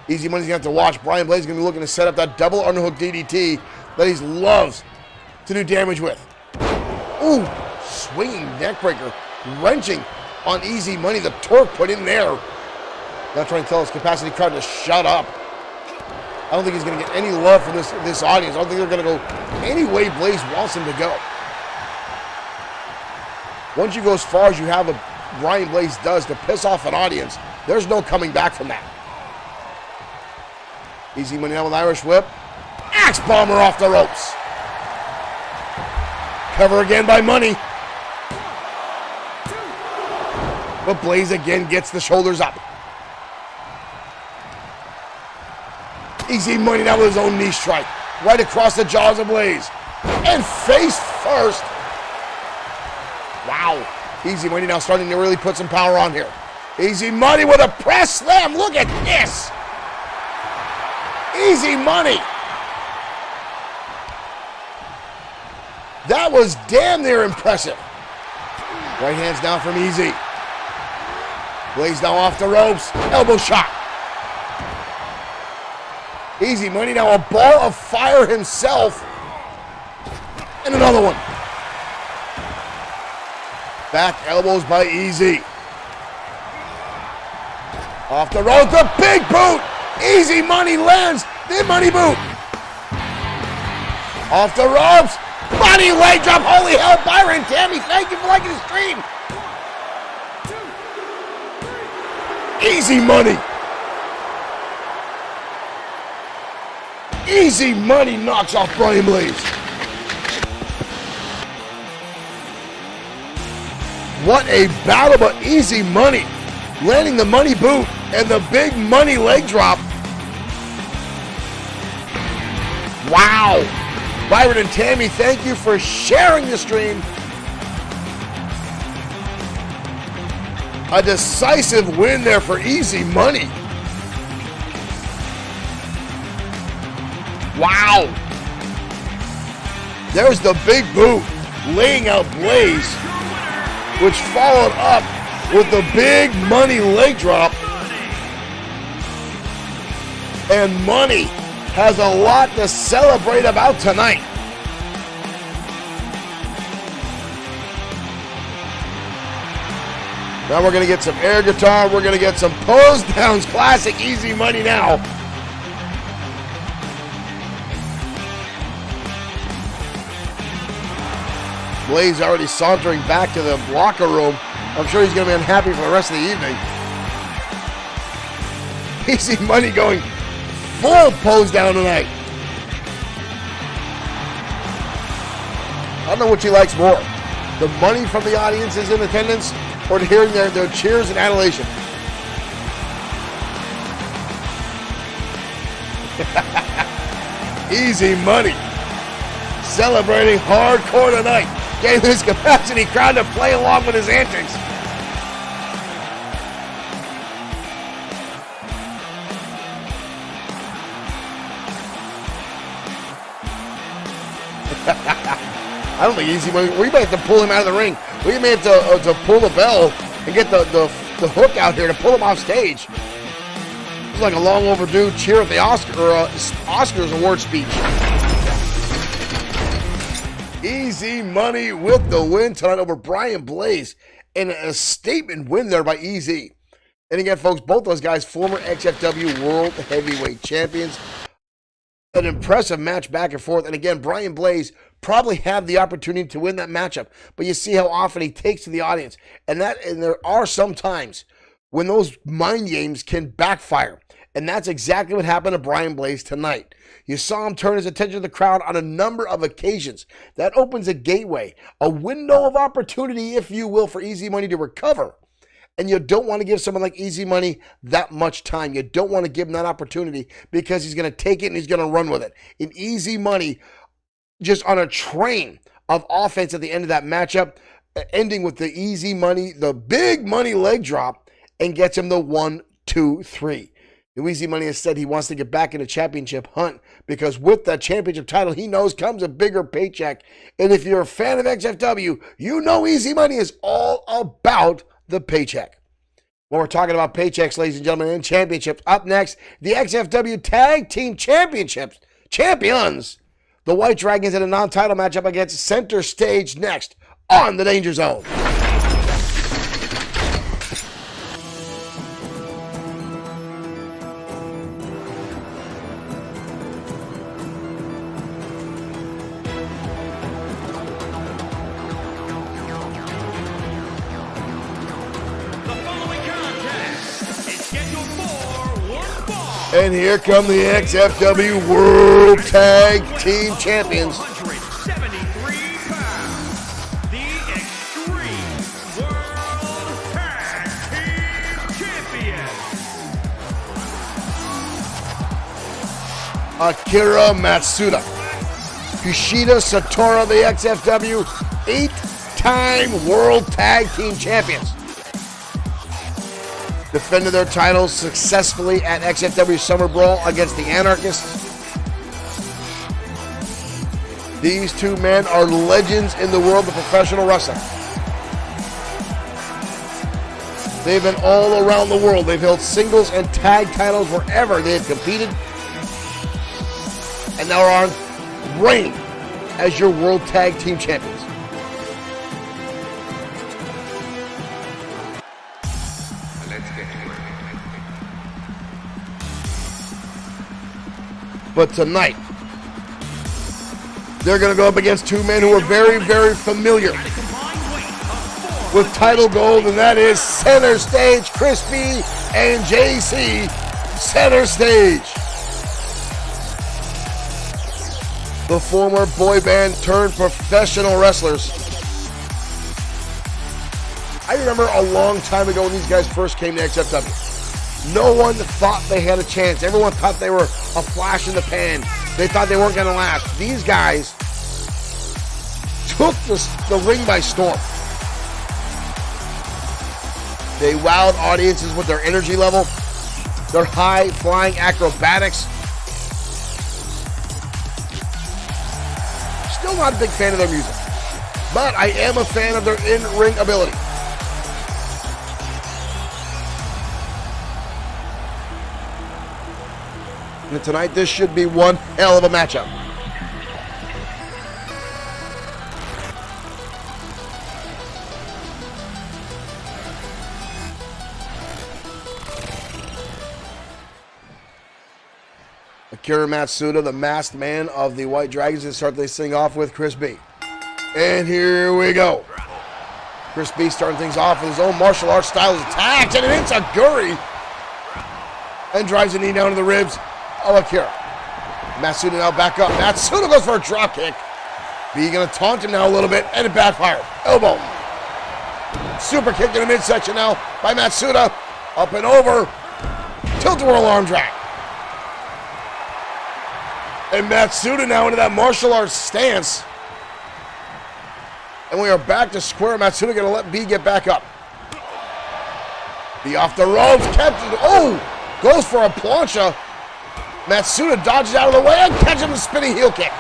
Easy Money's gonna have to watch. Brian Blaze is gonna be looking to set up that double underhook DDT that he loves to do damage with. Ooh, swinging neckbreaker, wrenching on Easy Money. The torque put in there. Now trying to tell his capacity crowd to shut up. I don't think he's gonna get any love from this audience. I don't think they're gonna go any way Blaze wants him to go. Once you go as far as you have Brian Blaze does to piss off an audience, there's no coming back from that. Easy Money now with Irish whip. Axe bomber off the ropes. Cover again by Money. But Blaze again gets the shoulders up. Easy Money now with his own knee strike. Right across the jaws of Blaze. And face first. Wow. Easy Money now starting to really put some power on here. Easy Money with a press slam. Look at this. Easy Money. That was damn near impressive. Right hands down from Easy. Blaze now off the ropes. Elbow shot. Easy Money now a ball of fire himself. And another one. Back elbows by Easy. Off the rope, the big boot. Easy Money lands the money boot. Off the ropes. Money leg drop. Holy hell, Byron, Tammy, thank you for liking the stream. Easy Money. Easy Money knocks off Brian Blaze. What a battle, but Easy Money landing the money boot and the big money leg drop. Wow. Byron and Tammy, thank you for sharing the stream. A decisive win there for Easy Money. Wow. There's the big boot laying out Blaze, which followed up with the big money leg drop. And Money has a lot to celebrate about tonight. Now we're going to get some air guitar. We're going to get some pose downs. Classic Easy Money now. Blaze already sauntering back to the locker room. I'm sure he's going to be unhappy for the rest of the evening. Easy Money going full pose down tonight. I don't know which he likes more. The money from the audiences in attendance or hearing their cheers and adulation. Easy Money celebrating hardcore tonight. Getting this capacity crowd to play along with his antics. I don't think Easy Money. We might have to pull him out of the ring. We may have to pull the bell and get the hook out here to pull him off stage. It's like a long overdue cheer at the Oscars award speech. Easy Money with the win tonight over Brian Blaze. And a statement win there by Easy. And again, folks, both those guys, former XFW World Heavyweight Champions. An impressive match back and forth. And again, Brian Blaze probably had the opportunity to win that matchup. But you see how often he takes to the audience. And there are some times when those mind games can backfire. And that's exactly what happened to Brian Blaze tonight. You saw him turn his attention to the crowd on a number of occasions. That opens a gateway, a window of opportunity, if you will, for Easy Money to recover. And you don't want to give someone like Easy Money that much time. You don't want to give him that opportunity because he's going to take it and he's going to run with it. And Easy Money just on a train of offense at the end of that matchup, ending with the Easy Money, the big money leg drop, and gets him the 1, 2, 3. Easy Money has said he wants to get back in the championship hunt because with that championship title, he knows comes a bigger paycheck. And if you're a fan of XFW, you know Easy Money is all about the paycheck. When we're talking about paychecks, ladies and gentlemen, and championships, up next, the XFW Tag Team Championships. Champions! The White Dragons in a non-title matchup against Center Stage next on the Danger Zone. And here come the XFW World Tag Team Champions. 173 pounds, the Extreme World Tag Team Champions. Akira Matsuda, Kushida Satora, the XFW 8 8-time World Tag Team Champions. Defended their titles successfully at XFW Summer Brawl against the Anarchists. These two men are legends in the world of professional wrestling. They've been all around the world. They've held singles and tag titles wherever they have competed. And now are on reign as your World Tag Team Champions. Let's get to it. But tonight, they're going to go up against two men who are very, very familiar with title gold, and that is Center Stage Chris B and JC Center Stage. The former boy band turned professional wrestlers. I remember a long time ago when these guys first came to XFW. No one thought they had a chance. Everyone thought they were a flash in the pan. They thought they weren't going to last. These guys took the ring by storm. They wowed audiences with their energy level, their high-flying acrobatics. Still not a big fan of their music, but I am a fan of their in-ring ability. And tonight, this should be one hell of a matchup. Akira Matsuda, the masked man of the White Dragons, to start this thing off with Chris B. And here we go. Chris B starting things off with his own martial arts style of attacks, and it hits Aguri and drives a knee down to the ribs of Akira. Matsuda now back up. Matsuda goes for a drop kick. B gonna taunt him now a little bit, and it backfired. Elbow. Super kick in the midsection now by Matsuda. Up and over. Tilt-a-whirl arm drag. And Matsuda now into that martial arts stance. And we are back to square. Matsuda gonna let B get back up. B off the ropes. Catches. Oh! Goes for a plancha. Matsuda dodges out of the way and catches the spinning heel kick.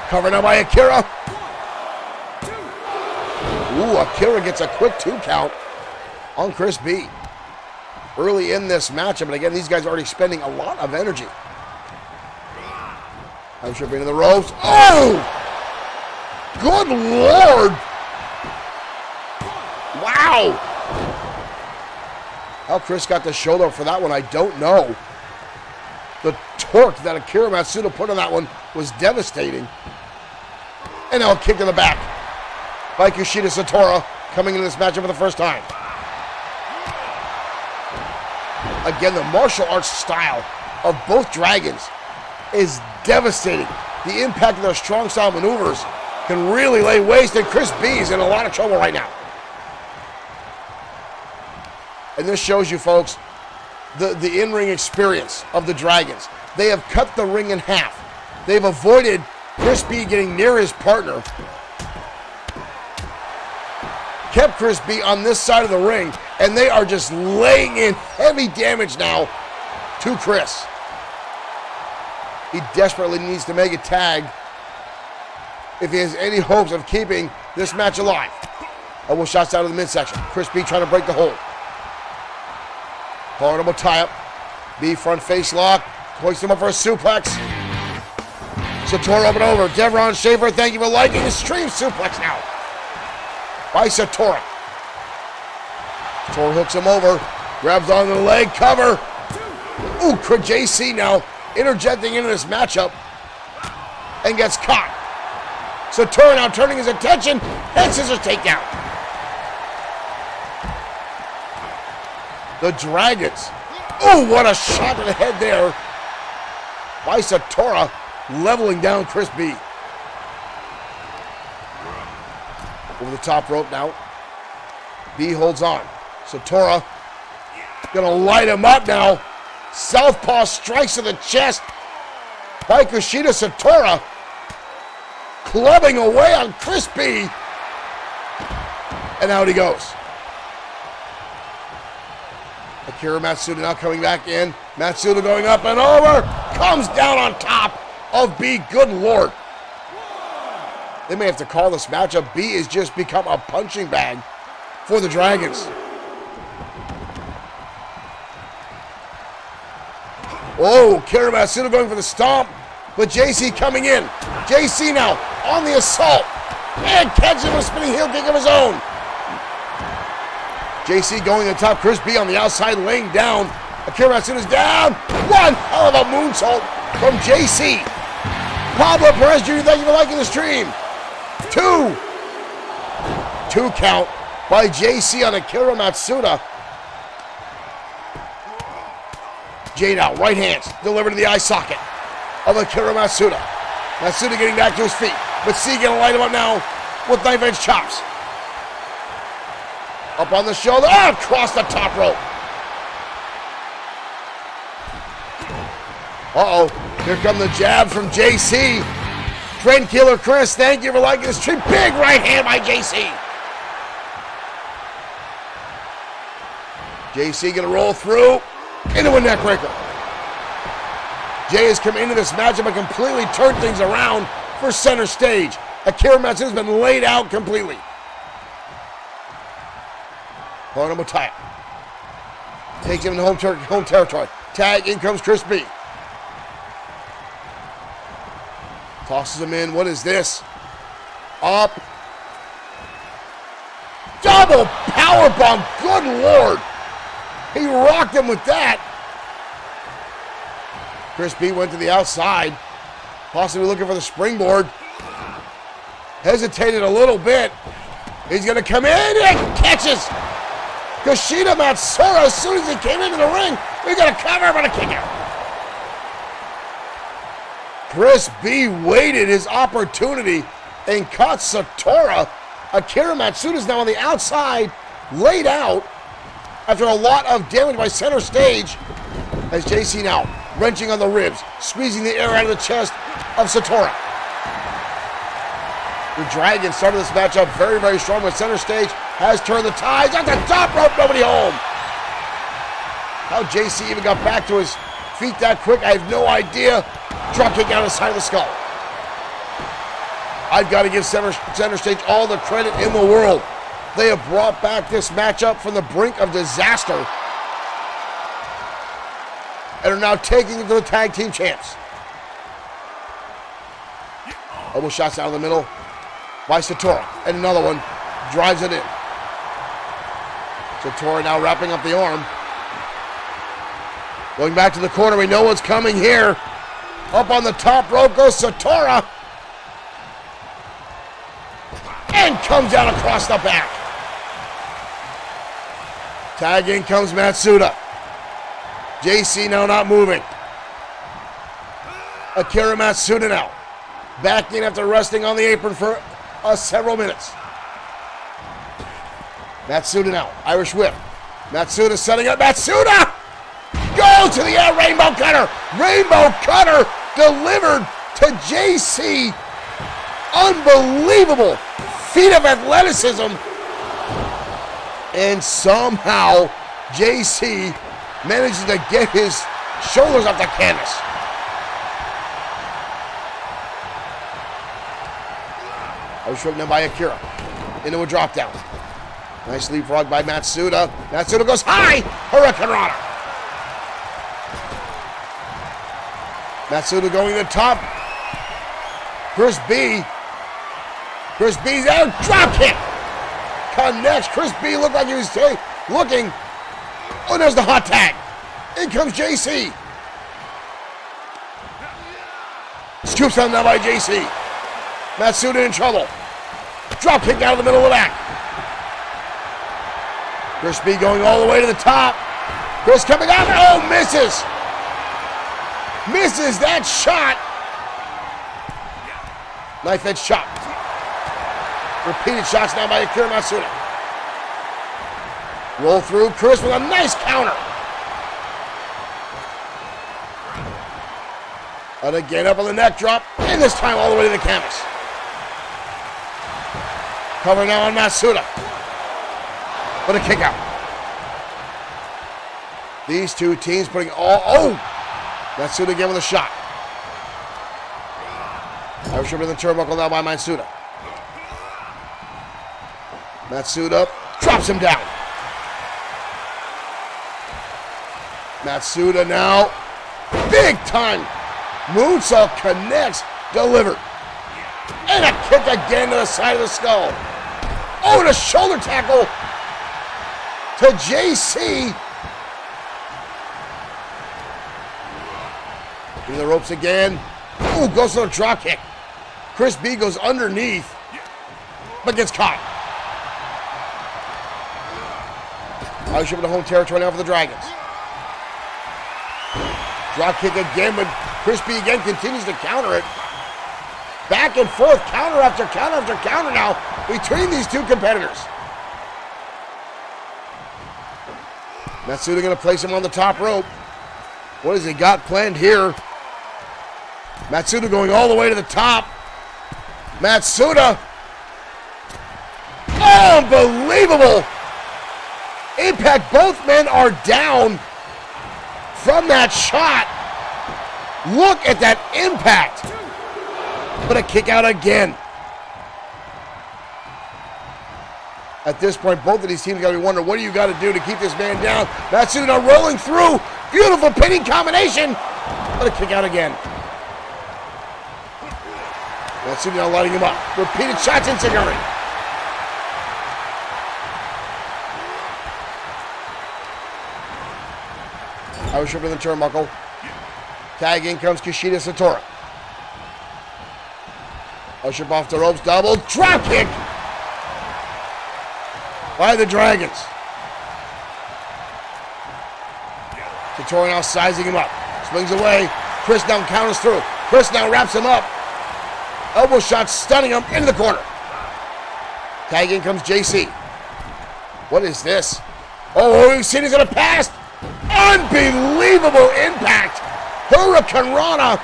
Covered now by Akira. Ooh, Akira gets a quick 2 count on Chris B. Early in this matchup, and again, these guys are already spending a lot of energy. I'm sure being in the ropes. Oh! Good Lord! Wow! How Chris got the shoulder for that one, I don't know. The torque that Akira Matsuda put on that one was devastating. And now a kick to the back by Kushida Satora, coming into this matchup for the first time. Again, the martial arts style of both Dragons is devastating. The impact of their strong style maneuvers can really lay waste, and Chris B's in a lot of trouble right now. And this shows you, folks, the in-ring experience of the Dragons. They have cut the ring in half. They've avoided Chris B getting near his partner. Kept Chris B on this side of the ring, and they are just laying in heavy damage now to Chris. He desperately needs to make a tag if he has any hopes of keeping this match alive. Elbow shots out of the midsection. Chris B trying to break the hold. Horrible tie-up. B front face lock. Hoists him up for a suplex. Satora up and over. Devron Schaefer, thank you for liking the stream. Suplex now by Satora. Satora hooks him over. Grabs on the leg. Cover. Ooh, JC now interjecting into this matchup and gets caught. Satora now turning his attention. Head scissors takedown. The Dragons. Oh, what a shot to the head there by Satora, leveling down Chris B. Over the top rope now. B holds on. Satora gonna light him up now. Southpaw strikes to the chest by Kushida Satora, clubbing away on Chris B And out he goes. Akira Matsuda now coming back in. Matsuda going up and over. Comes down on top of B. Good Lord. They may have to call this matchup. B has just become a punching bag for the Dragons. Oh, Akira Matsuda going for the stomp. But JC coming in. JC now on the assault. And catches him with a spinning heel kick of his own. JC going to the top. Chris B on the outside laying down. Akira Matsuda's down. One hell of a moonsault from JC. Pablo Perez Jr., thank you for liking the stream. Two count by JC on Akira Matsuda. Jay now, right hands, delivered to the eye socket of Akira Matsuda. Matsuda getting back to his feet, but C gonna light him up now with knife edge chops. Up on the shoulder, across the top rope. Uh-oh, here come the jab from JC. Trend Killer Chris, thank you for liking this stream. Big right hand by JC. JC gonna roll through into a neck breaker. Jay has come into this matchup and completely turned things around for center stage. Akira Matsuda has been laid out completely. Hono Motaya takes him into home territory. Tag, in comes Chris B. Tosses him in. What is this? Up. Double powerbomb. Good Lord. He rocked him with that. Chris B went to the outside. Possibly looking for the springboard. Hesitated a little bit. He's going to come in and catches Kushida Matsuda as soon as he came into the ring. We got a cover, but a kick out. Chris B waited his opportunity and caught Satora. Akira Matsuda is now on the outside, laid out after a lot of damage by center stage. As JC now wrenching on the ribs, squeezing the air out of the chest of Satora. The Dragon started this matchup very, very strong, but center stage has turned the tides. At the top rope, nobody home. How JC even got back to his feet that quick, I have no idea. Drop kick down the side of the skull. I've got to give center stage all the credit in the world. They have brought back this matchup from the brink of disaster and are now taking it to the tag team champs. Elbow shots out of the middle by Satora, and another one drives it in. Satora now wrapping up the arm. Going back to the corner, we know what's coming here. Up on the top rope goes Satora. And comes down across the back. Tag in comes Matsuda. JC now not moving. Akira Matsuda now back in after resting on the apron for several minutes. Matsuda now, Irish whip. Matsuda setting up. Matsuda goes to the air, Rainbow Cutter. Rainbow Cutter delivered to JC. Unbelievable feat of athleticism. And somehow JC manages to get his shoulders off the canvas. I was driven by Akira into a drop down. Nice leapfrog by Matsuda. Matsuda goes high. Hurricane Rana. Matsuda going to the top. Chris B. Chris B's out. Drop kick. Connects. Chris B looked like he was looking. Oh, there's the hot tag. In comes JC. Scoops on now by JC. Matsuda in trouble. Drop kick out of the middle of the back. Chris B going all the way to the top. Chris coming out. Oh, misses. Misses that shot. Knife edge chop. Repeated shots now by Akira Matsuda. Roll through. Chris with a nice counter. And again up on the neck drop. And this time all the way to the canvas. Cover now on Matsuda. But a kick out. These two teams putting all... Oh! Matsuda again with a shot. Irish whip in the turnbuckle now by Matsuda. Matsuda drops him down. Matsuda now. Big time. Moonsault connects. Delivered. And a kick again to the side of the skull. Oh, and a shoulder tackle to JC. Into the ropes again. Ooh, goes to a drop kick. Chris B goes underneath, but gets caught. Irish whip into home territory now for the Dragons. Drop kick again, but Chris B again continues to counter it. Back and forth, counter after counter after counter now between these two competitors. Matsuda going to place him on the top rope. What has he got planned here? Matsuda going all the way to the top. Matsuda. Unbelievable. Impact, both men are down from that shot. Look at that impact. But a kick out again. At this point, both of these teams got to be wondering, what do you got to do to keep this man down? Matsuda now rolling through. Beautiful pinning combination. But a kick out again. Matsuda now lighting him up. Repeated shots in Seguri. Irish whip in the turnbuckle. Tag in comes Kushida Satora. Irish whip off the ropes. Double drop kick by the Dragons. Satora now sizing him up. Swings away. Chris now counters through. Chris now wraps him up. Elbow shot stunning him into the corner. Tag in comes JC. What is this? Oh, we've seen he's going to pass. Unbelievable impact. Hurricane Rana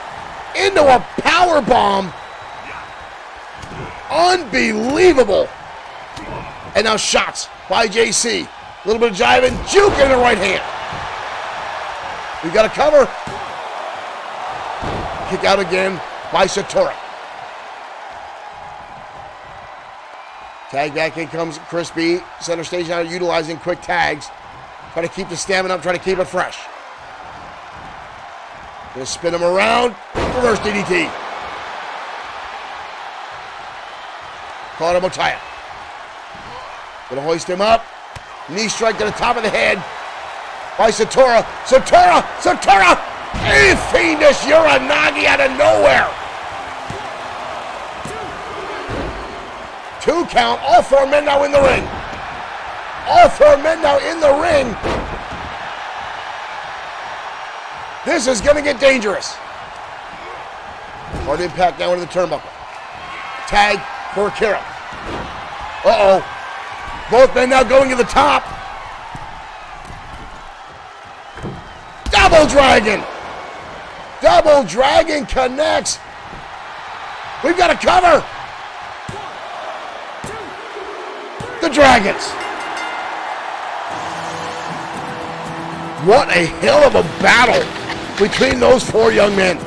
into a power bomb. Unbelievable. And now shots by JC. A little bit of jiving. Juke in the right hand. We got a cover. Kick out again by Satora. Tag back in comes Chris B. Center stage now utilizing quick tags. Trying to keep the stamina up, trying to keep it fresh. Gonna spin him around. Reverse DDT. Caught him Motaya. Gonna hoist him up. Knee strike to the top of the head by Satora. Satora! A fiendish Uranagi out of nowhere. 2 count. All 4 men now in the ring. All 4 men now in the ring. This is going to get dangerous. Hard impact now into the turnbuckle. Tag for Akira. Uh-oh. Both men now going to the top. Double Dragon. Double Dragon connects. We've got a cover. The Dragons. What a hell of a battle between those 4 young men.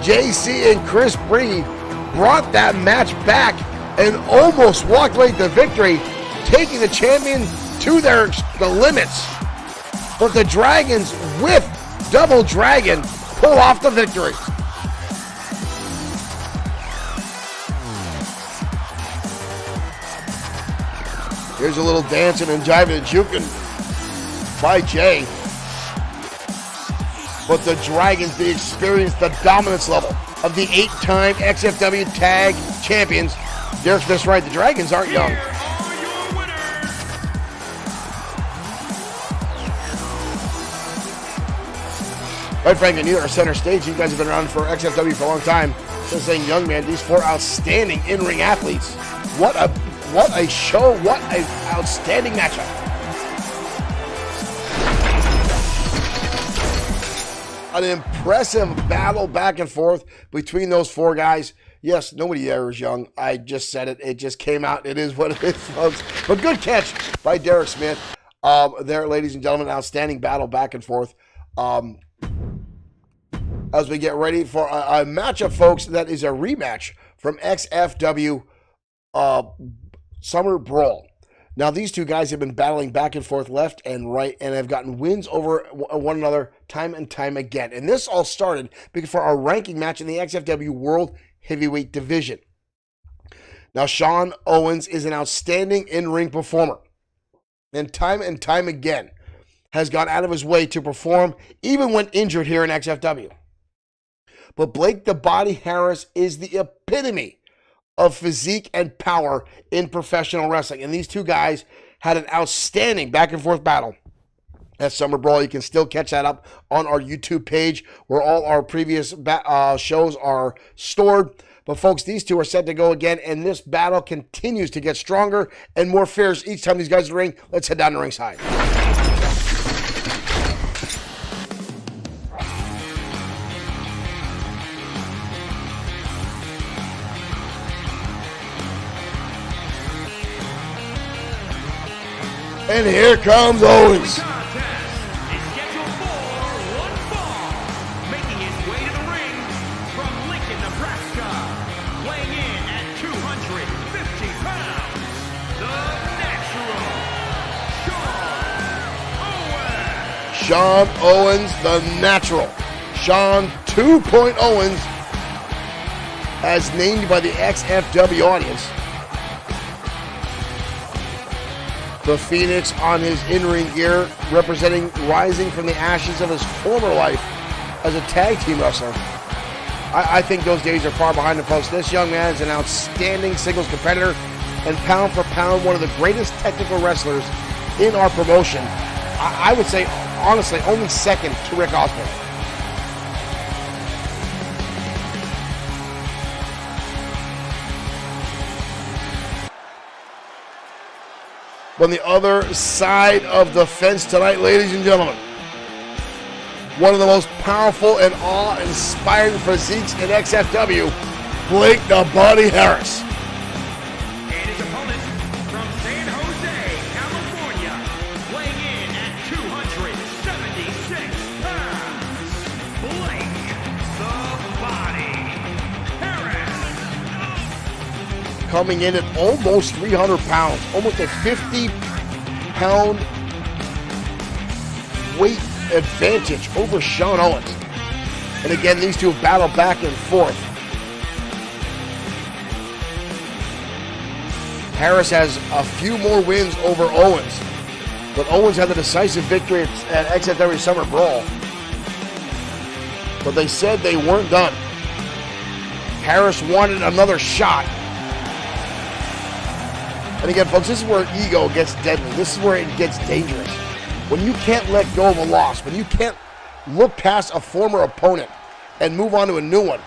JC and Chris Bree brought that match back and almost walked away with the victory, taking the champion to the limits. But the Dragons, with Double Dragon, pull off the victory. Here's a little dancing and jiving and juking by Jay. But the Dragons, they experienced the dominance level of the 8-time XFW Tag Champions. Derek Smith's right, the Dragons aren't young. Right, Frank, and you are center stage. You guys have been around for XFW for a long time. Just saying, young man, these 4 outstanding in-ring athletes. What a show, what an outstanding matchup. An impressive battle back and forth between those 4 guys. Yes, nobody there is young. I just said it. It just came out. It is what it is, folks. But good catch by Derek Smith. There, ladies and gentlemen, outstanding battle back and forth. As we get ready for a matchup, folks, that is a rematch from XFW Summer Brawl. Now, these two guys have been battling back and forth left and right and have gotten wins over one another time and time again. And this all started for our ranking match in the XFW World Heavyweight Division. Now, Sean Owens is an outstanding in-ring performer. And time again has gone out of his way to perform, even when injured here in XFW. But Blake the Body Harris is the epitome of physique and power in professional wrestling. And these two guys had an outstanding back-and-forth battle at Summer Brawl. You can still catch that up on our YouTube page where all our previous shows are stored. But, folks, these two are set to go again, and this battle continues to get stronger and more fierce each time these guys are in the ring. Let's head down to ringside. And here comes Owens. Sean Owens, the Natural. Sean 2.0 Owens, as named by the XFW audience. The Phoenix on his in-ring gear, representing rising from the ashes of his former life as a tag team wrestler. I think those days are far behind him, folks. This young man is an outstanding singles competitor and pound for pound one of the greatest technical wrestlers in our promotion. I would say, honestly, only second to Rick Osborne. On the other side of the fence tonight, ladies and gentlemen, one of the most powerful and awe-inspiring physiques in XFW, Blake the Body Harris. And his opponent from San Jose, California, weighing in at 276 pounds, Blake the Body Harris. Coming in at almost 300 pounds, almost a 50-pound weight advantage over Sean Owens. And again, these two battle back and forth. Harris has a few more wins over Owens, but Owens had the decisive victory at XFW Summer Brawl. But they said they weren't done. Harris wanted another shot. And again, folks, this is where ego gets deadly. This is where it gets dangerous. When you can't let go of a loss, when you can't look past a former opponent and move on to a new one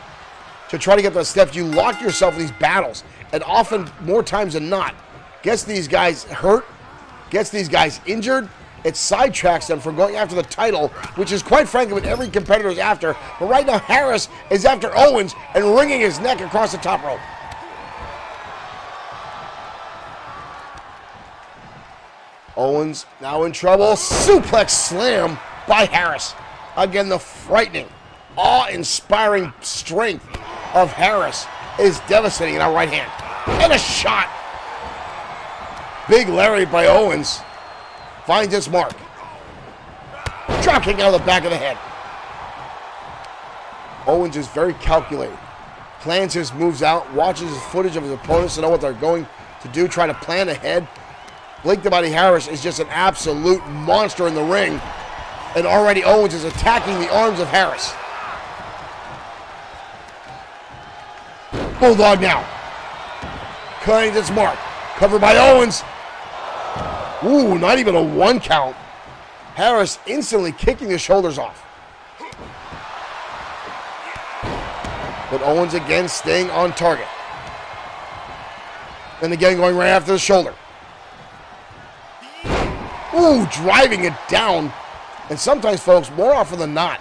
to try to get those steps, you lock yourself in these battles. And often, more times than not, gets these guys hurt, gets these guys injured. It sidetracks them from going after the title, which is quite frankly what every competitor is after. But right now, Harris is after Owens and wringing his neck across the top rope. Owens now in trouble. Suplex slam by Harris. Again, the frightening, awe-inspiring strength of Harris is devastating in our right hand. And a shot. Big Larry by Owens finds its mark. Drop kick out of the back of the head. Owens is very calculated. Plans his moves out, watches his footage of his opponents to know what they're going to do, try to plan ahead. Blake the Body Harris is just an absolute monster in the ring. And already Owens is attacking the arms of Harris. Bulldog now. Finds its mark. Covered by Owens. Ooh, not even a 1 count. Harris instantly kicking his shoulders off. But Owens again staying on target. And again going right after the shoulder. Ooh, driving it down. And sometimes, folks, more often than not,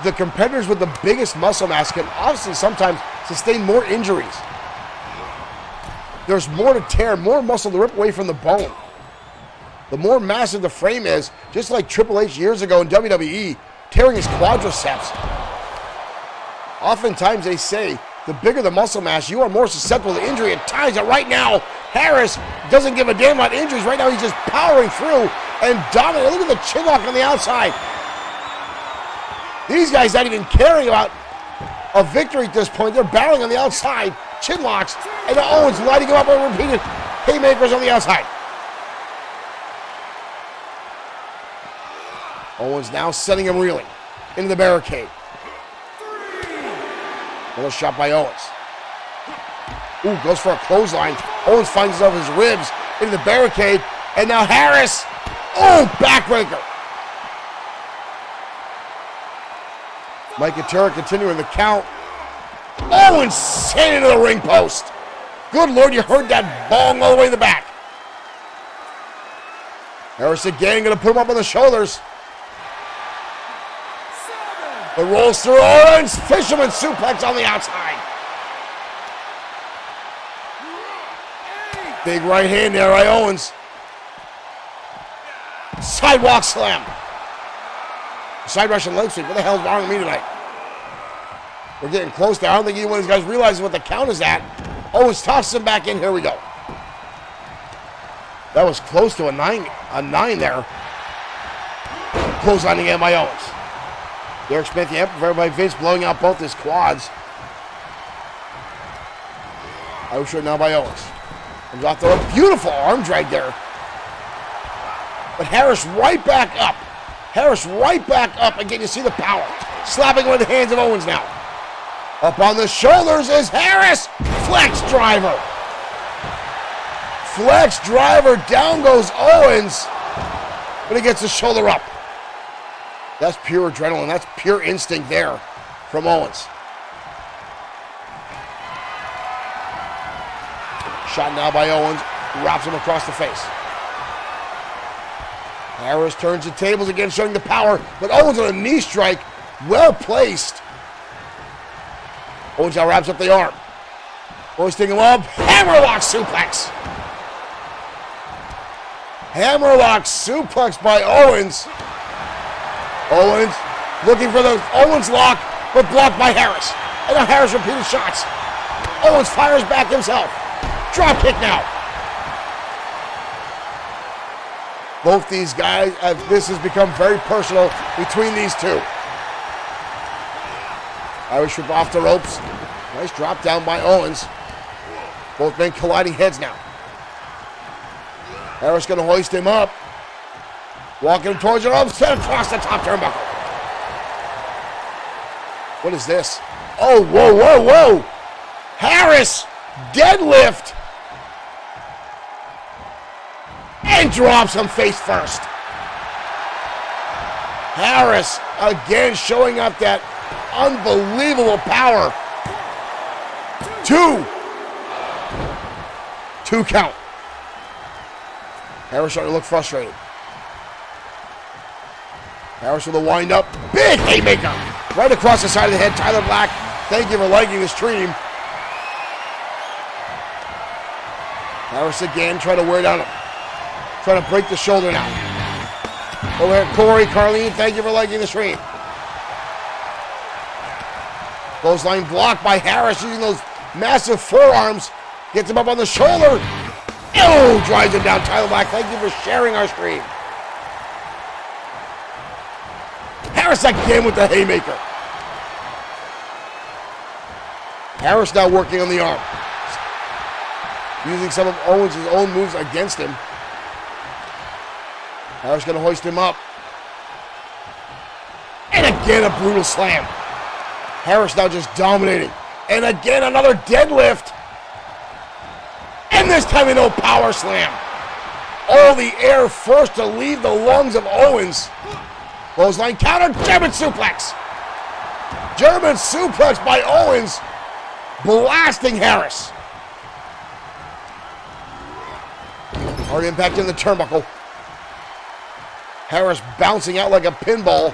the competitors with the biggest muscle mass can obviously sometimes sustain more injuries. There's more to tear, more muscle to rip away from the bone. The more massive the frame is, just like Triple H years ago in WWE, tearing his quadriceps. Oftentimes they say, the bigger the muscle mass, you are more susceptible to injury at times. And right now, Harris doesn't give a damn about injuries. Right now, he's just powering through and dominating. Look at the chin lock on the outside. These guys not even caring about a victory at this point. They're battling on the outside, chin locks, and Owens lighting him up with repeated haymakers on the outside. Owens now sending him reeling into the barricade. Another shot by Owens. Ooh, goes for a clothesline. Owens finds himself his ribs into the barricade. And now Harris. Oh, backbreaker. Mike Turek continuing the count. Owens sent into the ring post. Good Lord, you heard that bong all the way in the back. Harris again going to put him up on the shoulders. It rolls through Owens. Fisherman suplex on the outside. Big right hand there by Owens. Sidewalk slam. Side Russian leg sweep. What the hell's wrong with me tonight? We're getting close there. I don't think either one of these guys realizes what the count is at. Owens tosses him back in. Here we go. That was close to a nine there. Clothesline again by Owens. Derek Smith, the amplifier by Vince, blowing out both his quads. Irish right now by Owens. Comes off there, a beautiful arm drag there. But Harris right back up. Harris right back up. Again, you see the power. Slapping with the hands of Owens now. Up on the shoulders is Harris. Flex driver. Flex driver. Down goes Owens. But he gets the shoulder up. That's pure adrenaline. That's pure instinct there from Owens. Shot now by Owens. Wraps him across the face. Harris turns the tables again, showing the power. But Owens on a knee strike. Well placed. Owens now wraps up the arm. Owens taking him up. Hammerlock suplex. Hammerlock suplex by Owens. Owens looking for the Owens lock, but blocked by Harris. And now Harris repeated shots. Owens fires back himself. Drop kick now. Both these guys, this has become very personal between these two. Irish whip off the ropes. Nice drop down by Owens. Both men colliding heads now. Harris going to hoist him up. Walking towards the ropes, set across the top turnbuckle. What is this? Oh, whoa, whoa, whoa. Harris, deadlift. And drops him face first. Harris, again, showing up that unbelievable power. Two count. Harris starting to look frustrated. Harris with a wind up. Big haymaker. Right across the side of the head. Tyler Black, thank you for liking the stream. Harris again trying to wear down him. Trying to break the shoulder now. Over here, Corey, Carlene, thank you for liking the stream. Clothesline blocked by Harris using those massive forearms. Gets him up on the shoulder. Oh, drives him down. Tyler Black, thank you for sharing our stream. Harris again with the haymaker. Harris now working on the arm. Using some of Owens' own moves against him. Harris going to hoist him up. And again a brutal slam. Harris now just dominating. And again another deadlift. And this time an old power slam. All the air first to leave the lungs of Owens. Clothesline counter, German suplex. German suplex by Owens, blasting Harris. Hard impact in the turnbuckle. Harris bouncing out like a pinball.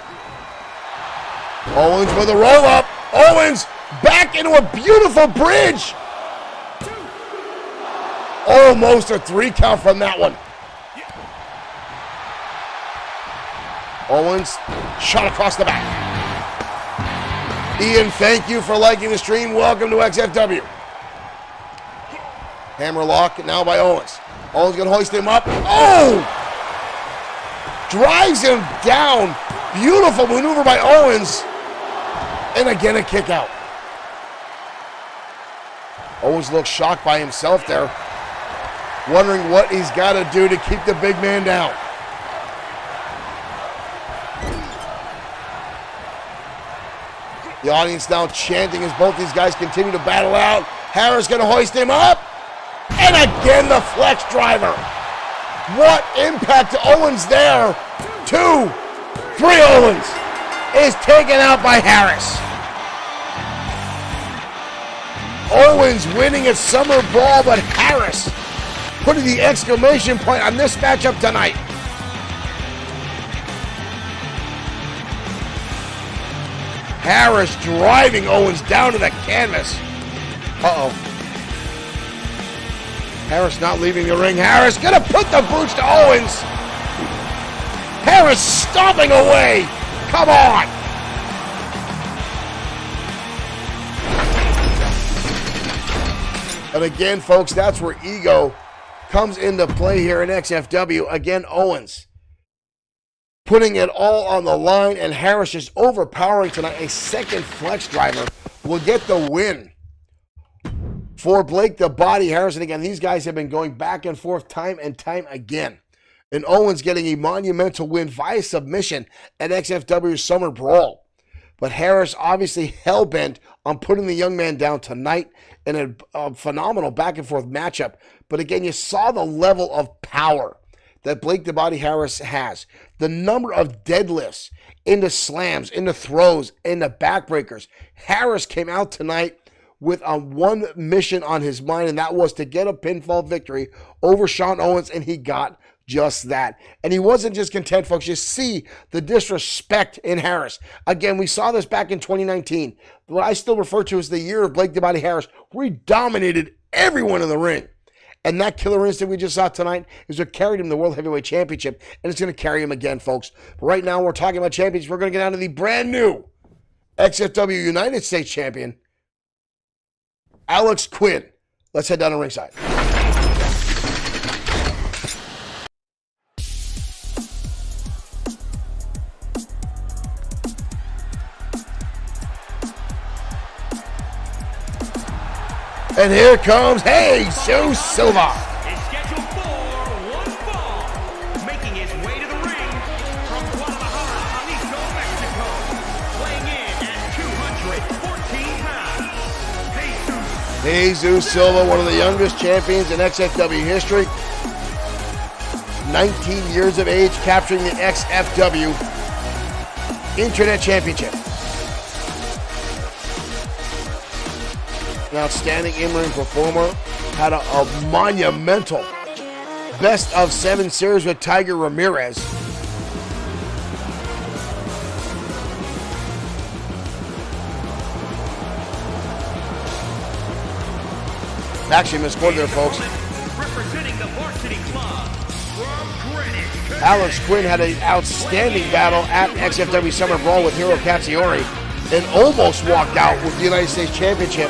Owens with a roll up. Owens back into a beautiful bridge. Almost a 3 count from that one. Owens shot across the back. Ian, thank you for liking the stream. Welcome to XFW. Hammerlock now by Owens. Owens gonna hoist him up. Oh! Drives him down. Beautiful maneuver by Owens. And again, a kick out. Owens looks shocked by himself there, wondering what he's got to do to keep the big man down. The audience now chanting as both these guys continue to battle out. Harris going to hoist him up. And again, the flex driver. What impact to Owens there. 2, 3 Owens is taken out by Harris. Owens winning at Summer Brawl, but Harris putting the exclamation point on this matchup tonight. Harris driving Owens down to the canvas. Uh-oh. Harris not leaving the ring. Harris gonna put the boots to Owens. Harris stomping away. Come on. And again, folks, that's where ego comes into play here in XFW. Again, Owens putting it all on the line, and Harris just overpowering tonight. A second flex driver will get the win for Blake the Body Harrison. Again, these guys have been going back and forth time and time again. And Owens getting a monumental win via submission at XFW Summer Brawl. But Harris obviously hell-bent on putting the young man down tonight in a phenomenal back-and-forth matchup. But again, you saw the level of power that Blake the Body Harris has. The number of deadlifts into slams, into throws, into backbreakers. Harris came out tonight with one mission on his mind, and that was to get a pinfall victory over Sean Owens, and he got just that. And he wasn't just content, folks. You see the disrespect in Harris. Again, we saw this back in 2019. What I still refer to as the year of Blake the Body Harris, where he dominated everyone in the ring. And that killer instinct we just saw tonight is what carried him to the World Heavyweight Championship, and it's going to carry him again, folks. But right now, we're talking about champions. We're going to get down to the brand new XFW United States Champion, Alex Quinn. Let's head down to ringside. And here comes Jesus Silva. Is scheduled for one fall, making his way to the ring from Guadalajara, Jalisco, Mexico, weighing in at 214 pounds. Jesus Silva, one of the youngest champions in XFW history. 19 years of age, capturing the XFW Internet Championship. An outstanding in-ring performer, had a monumental best of 7 series with Tiger Ramirez. Actually misquoted there, folks. Representing the varsity club from Greenwich. Alex Quinn had an outstanding battle at XFW Summer Brawl with Hiro Katsuyori and almost walked out with the United States Championship,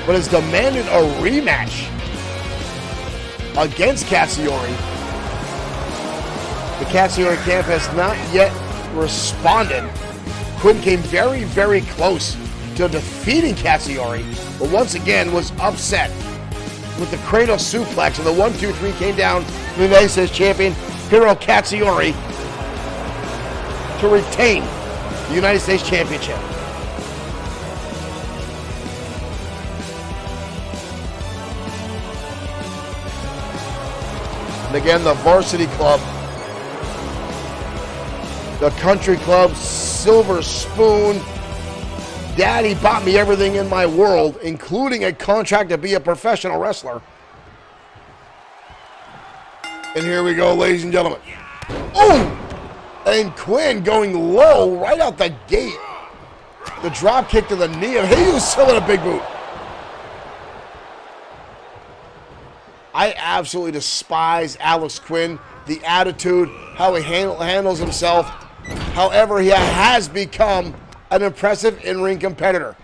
but has demanded a rematch against Katsuyori. The Katsuyori camp has not yet responded. Quinn came very, very close to defeating Katsuyori, but once again was upset with the cradle suplex, and the 1-2-3 came down to the United States champion, Hiro Katsuyori, to retain the United States Championship. And again, the Varsity Club, the Country Club, Silver Spoon. Daddy bought me everything in my world, including a contract to be a professional wrestler. And here we go, ladies and gentlemen. Oh! And Quinn going low right out the gate The drop kick to the knee of Jesus Silva and a big boot. I absolutely despise Alex Quinn, the attitude, how he handles himself. However, he has become an impressive in-ring competitor.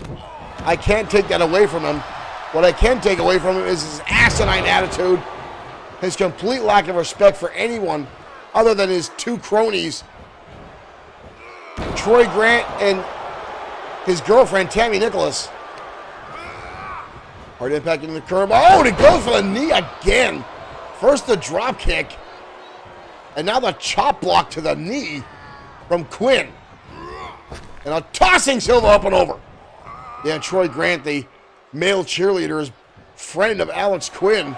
I can't take that away from him. What I can take away from him is his asinine attitude, his complete lack of respect for anyone other than his two cronies, Troy Grant and his girlfriend, Tammy Nicholas. Hard impact in the curb. Oh, and it goes for the knee again. First the drop kick, and now the chop block to the knee from Quinn. And a tossing Silva up and over. Yeah, Troy Grant, the male cheerleader, is friend of Alex Quinn.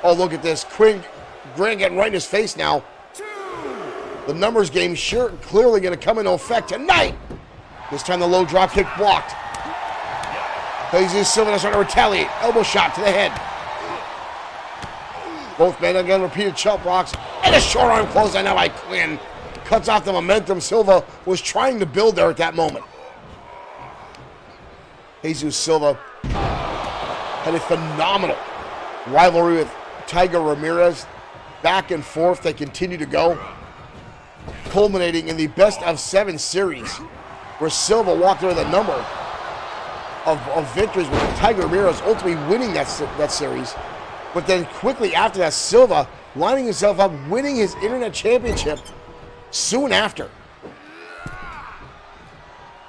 Oh, look at this. Grant getting right in his face now. The numbers game clearly going to come into effect tonight. This time the low drop kick blocked. Jesus Silva is trying to retaliate. Elbow shot to the head. Both men again repeated chop blocks and a short arm clothesline now by Quinn. Cuts off the momentum Silva was trying to build there at that moment. Jesus Silva had a phenomenal rivalry with Tiger Ramirez. Back and forth they continue to go, culminating in the best of 7 series, where Silva walked away with a number of victories, with Tiger Ramirez ultimately winning that series. But then quickly after that, Silva lining himself up, winning his Internet Championship soon after.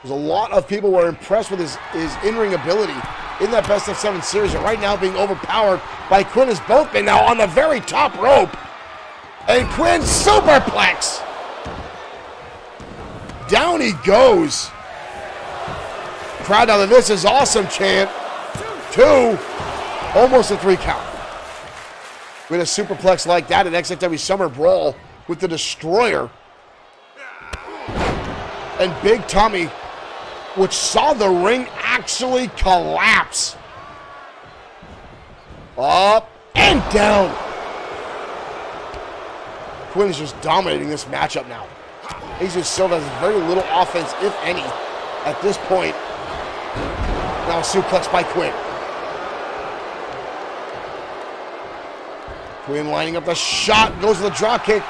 There's a lot of people who are impressed with his in-ring ability in that best of 7 series, and right now being overpowered by Quinn as both men now on the very top rope. And Quinn superplex. Down he goes. Crowd out of this is awesome chant. 2, almost a 3 count. With a superplex like that at XFW Summer Brawl with the Destroyer. And Big Tommy, which saw the ring actually collapse. Up and down. Quinn is just dominating this matchup now. Jesus Silva has very little offense, if any, at this point. Now a suplex by Quinn. Quinn lining up the shot, goes to the drop kick,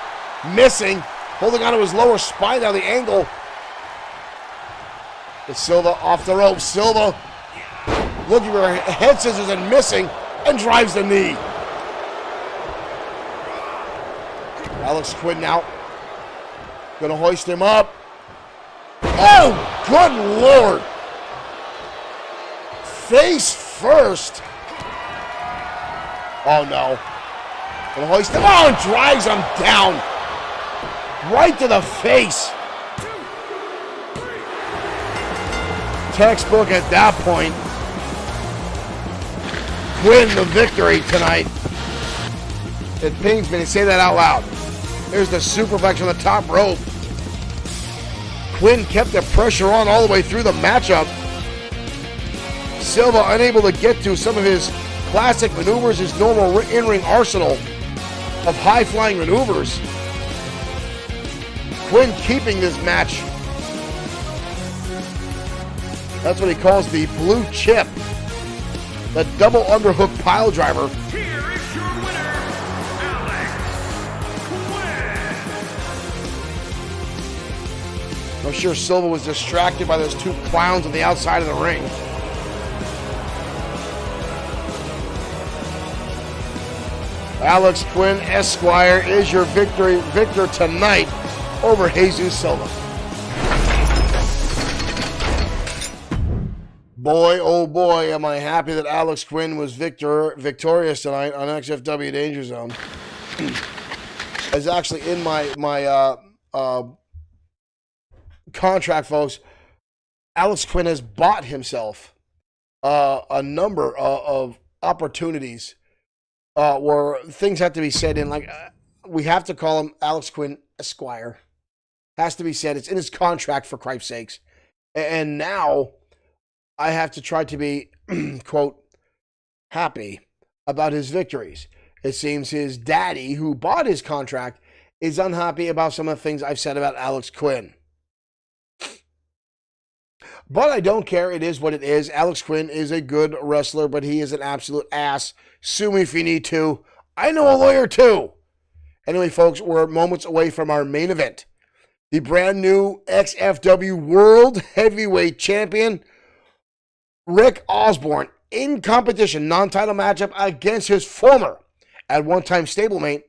missing, holding onto his lower spine now, the angle. With Silva off the rope. Silva looking for head scissors and missing, and drives the knee. Alex Quinn now gonna hoist him up. Oh, good Lord. Face first. Oh no. Gonna hoist him. Oh, and drives him down. Right to the face. Textbook at that point. Quinn the victory tonight. It pains me to say that out loud. There's the superplex on the top rope. Quinn kept the pressure on all the way through the matchup. Silva unable to get to some of his classic maneuvers, his normal in-ring arsenal of high-flying maneuvers. Quinn keeping this match. That's what he calls the blue chip. The double underhook pile driver. Here is your winner, Alex Quinn. I'm sure Silva was distracted by those 2 clowns on the outside of the ring. Alex Quinn, Esquire, is your victor tonight over Jesus Silva. Boy, oh boy, am I happy that Alex Quinn was victorious tonight on XFW Danger Zone. It's actually in my contract, folks. Alex Quinn has bought himself a number of opportunities where things have to be said in, like, we have to call him Alex Quinn Esquire. Has to be said. It's in his contract, for Christ's sakes. And now I have to try to be, quote, happy about his victories. It seems his daddy, who bought his contract, is unhappy about some of the things I've said about Alex Quinn. But I don't care. It is what it is. Alex Quinn is a good wrestler, but he is an absolute ass. Sue me if you need to. I know a lawyer too. Anyway, folks, we're moments away from our main event. The brand new XFW World Heavyweight Champion, Rick Osborne, in competition, non-title matchup against his former, at one time stablemate,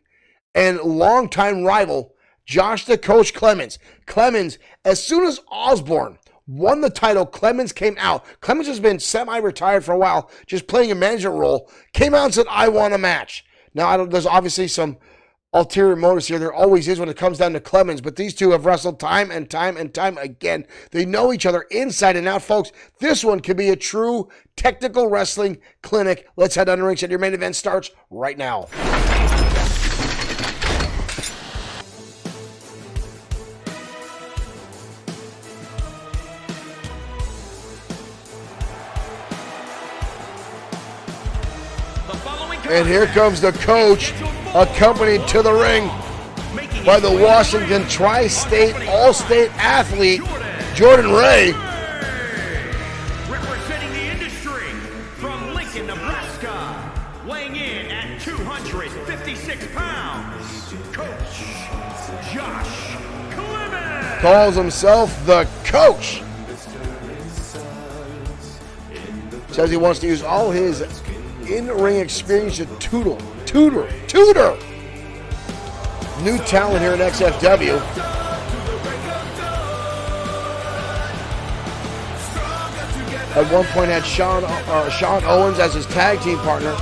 and longtime rival, Josh the Coach Clemens. Clemens, as soon as Osborne won the title, Clemens came out. Clemens has been semi-retired for a while, just playing a management role, came out and said, I want a match. Now, there's obviously some ulterior motives here. There always is when it comes down to Clemens, but these two have wrestled time and time and time again. They know each other inside and out, folks. This one could be a true technical wrestling clinic. Let's head down to ringside. Your main event starts right now. And here comes the Coach, accompanied to the ring by the Washington Tri-State All-State athlete, Jordan Ray. Representing the industry from Lincoln, Nebraska, weighing in at 256 pounds, Coach Josh Clemens. Calls himself the Coach. Says he wants to use all his in-ring experience to tutor. New talent here in XFW. At one point had Sean Owens as his tag team partner.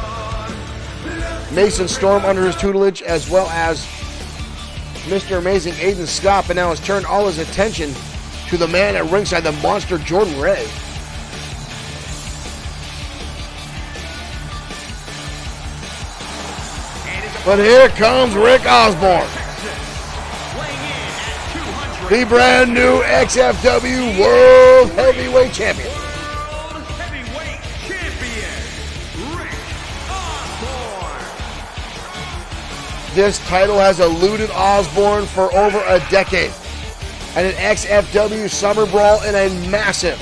Mason Storm under his tutelage, as well as Mr. Amazing Aiden Scott, but now has turned all his attention to the man at ringside, the monster Jordan Ray. But here comes Rick Osborne, the brand new XFW World Heavyweight Champion. World Heavyweight Champion, Rick Osborne. This title has eluded Osborne for over a decade. And an XFW Summer Brawl in a massive,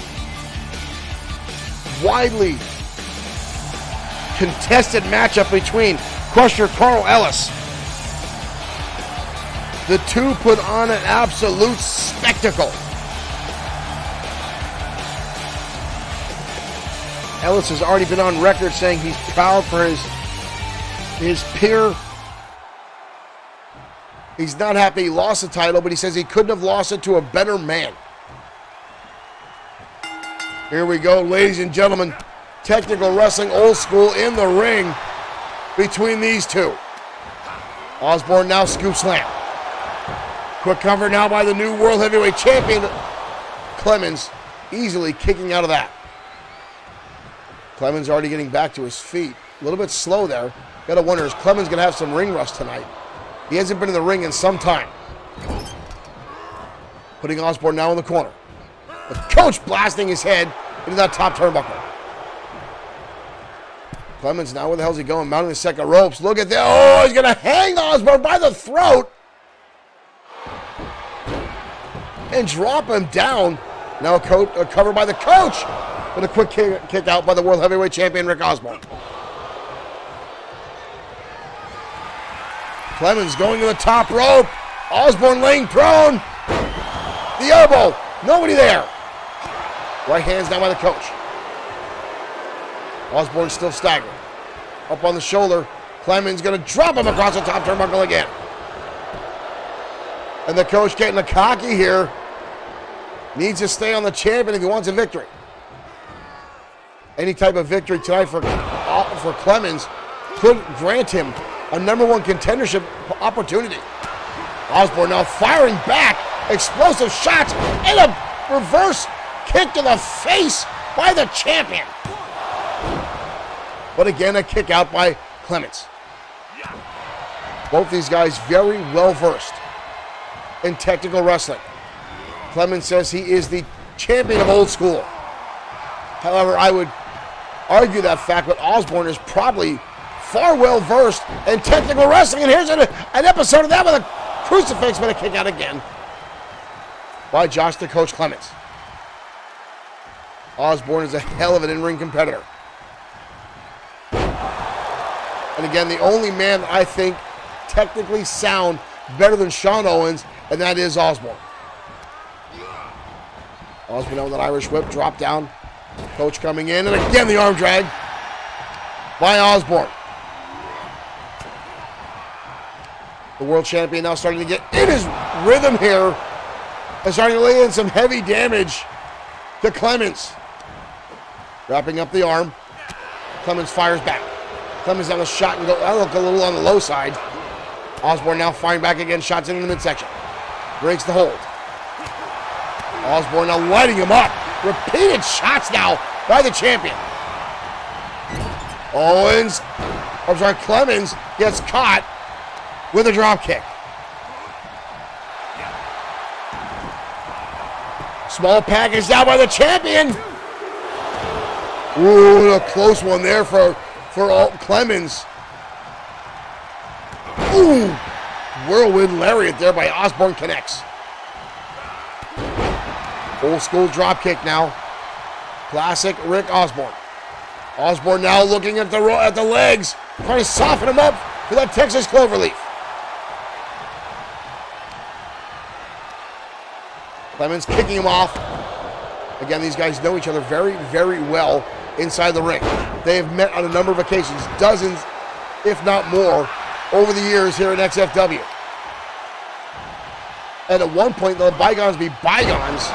widely contested matchup between Crusher Carl Ellis. The two put on an absolute spectacle. Ellis has already been on record saying he's proud for his peer. He's not happy he lost the title, but he says he couldn't have lost it to a better man. Here we go, ladies and gentlemen. Technical wrestling, old school in the ring between these two. Osborne now scoop slam. Quick cover now by the new World Heavyweight Champion, Clemens, easily kicking out of that. Clemens already getting back to his feet. A little bit slow there. Gotta wonder, is Clemens gonna have some ring rust tonight? He hasn't been in the ring in some time. Putting Osborne now in the corner. The Coach blasting his head into that top turnbuckle. Clemens now, where the hell is he going? Mounting the second ropes. Look at that. Oh, he's going to hang Osborne by the throat. And drop him down. Now a cover by the Coach. With a quick kick out by the World Heavyweight Champion, Rick Osborne. Clemens going to the top rope. Osborne laying prone. The elbow. Nobody there. Right hands down by the Coach. Osborne still staggering. Up on the shoulder. Clemens going to drop him across the top turnbuckle again. And the Coach getting a cocky here. Needs to stay on the champion if he wants a victory. Any type of victory tonight for Clemens could grant him a #1 contendership opportunity. Osborne now firing back. Explosive shots and a reverse kick to the face by the champion. But again, a kick out by Clemens. Both these guys very well versed in technical wrestling. Clemens says he is the champion of old school. However, I would argue that fact, but Osborne is probably far well versed in technical wrestling. And here's an episode of that with a crucifix, but a kick out again by Josh the Coach Clemens. Osborne is a hell of an in-ring competitor. And again, the only man I think technically sound better than Sean Owens, and that is Osborne. Osborne out with an Irish whip, drop down. Coach coming in, and again the arm drag by Osborne. The world champion now starting to get in his rhythm here and starting to lay in some heavy damage to Clemens. Wrapping up the arm. Clemens fires back. Clemens down a shot and look a little on the low side. Osborne now firing back again, shots into the midsection. Breaks the hold. Osborne now lighting him up. Repeated shots now by the champion. Clemens gets caught with a drop kick. Small package down by the champion. Ooh, a close one there for Clemens. Ooh, whirlwind lariat there by Osborne connects. Old school drop kick now. Classic Rick Osborne. Osborne now looking at the legs, trying to soften him up for that Texas cloverleaf. Clemens kicking him off. Again, these guys know each other very, very well inside the ring. They have met on a number of occasions, dozens, if not more, over the years here in XFW. And at one point, let bygones be bygones.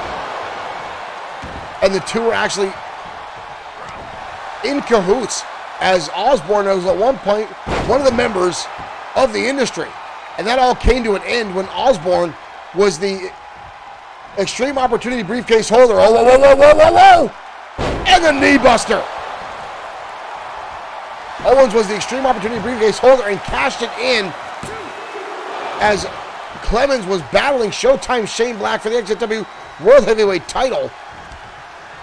And the two were actually in cahoots, as Osborne was at one point one of the members of the industry. And that all came to an end when Osborne was the Extreme Opportunity briefcase holder. Oh, whoa, whoa, whoa, whoa, whoa, whoa! And the knee buster. Owens was the Extreme Opportunity briefcase holder and cashed it in as Clemens was battling Showtime Shane Black for the XFW World Heavyweight title.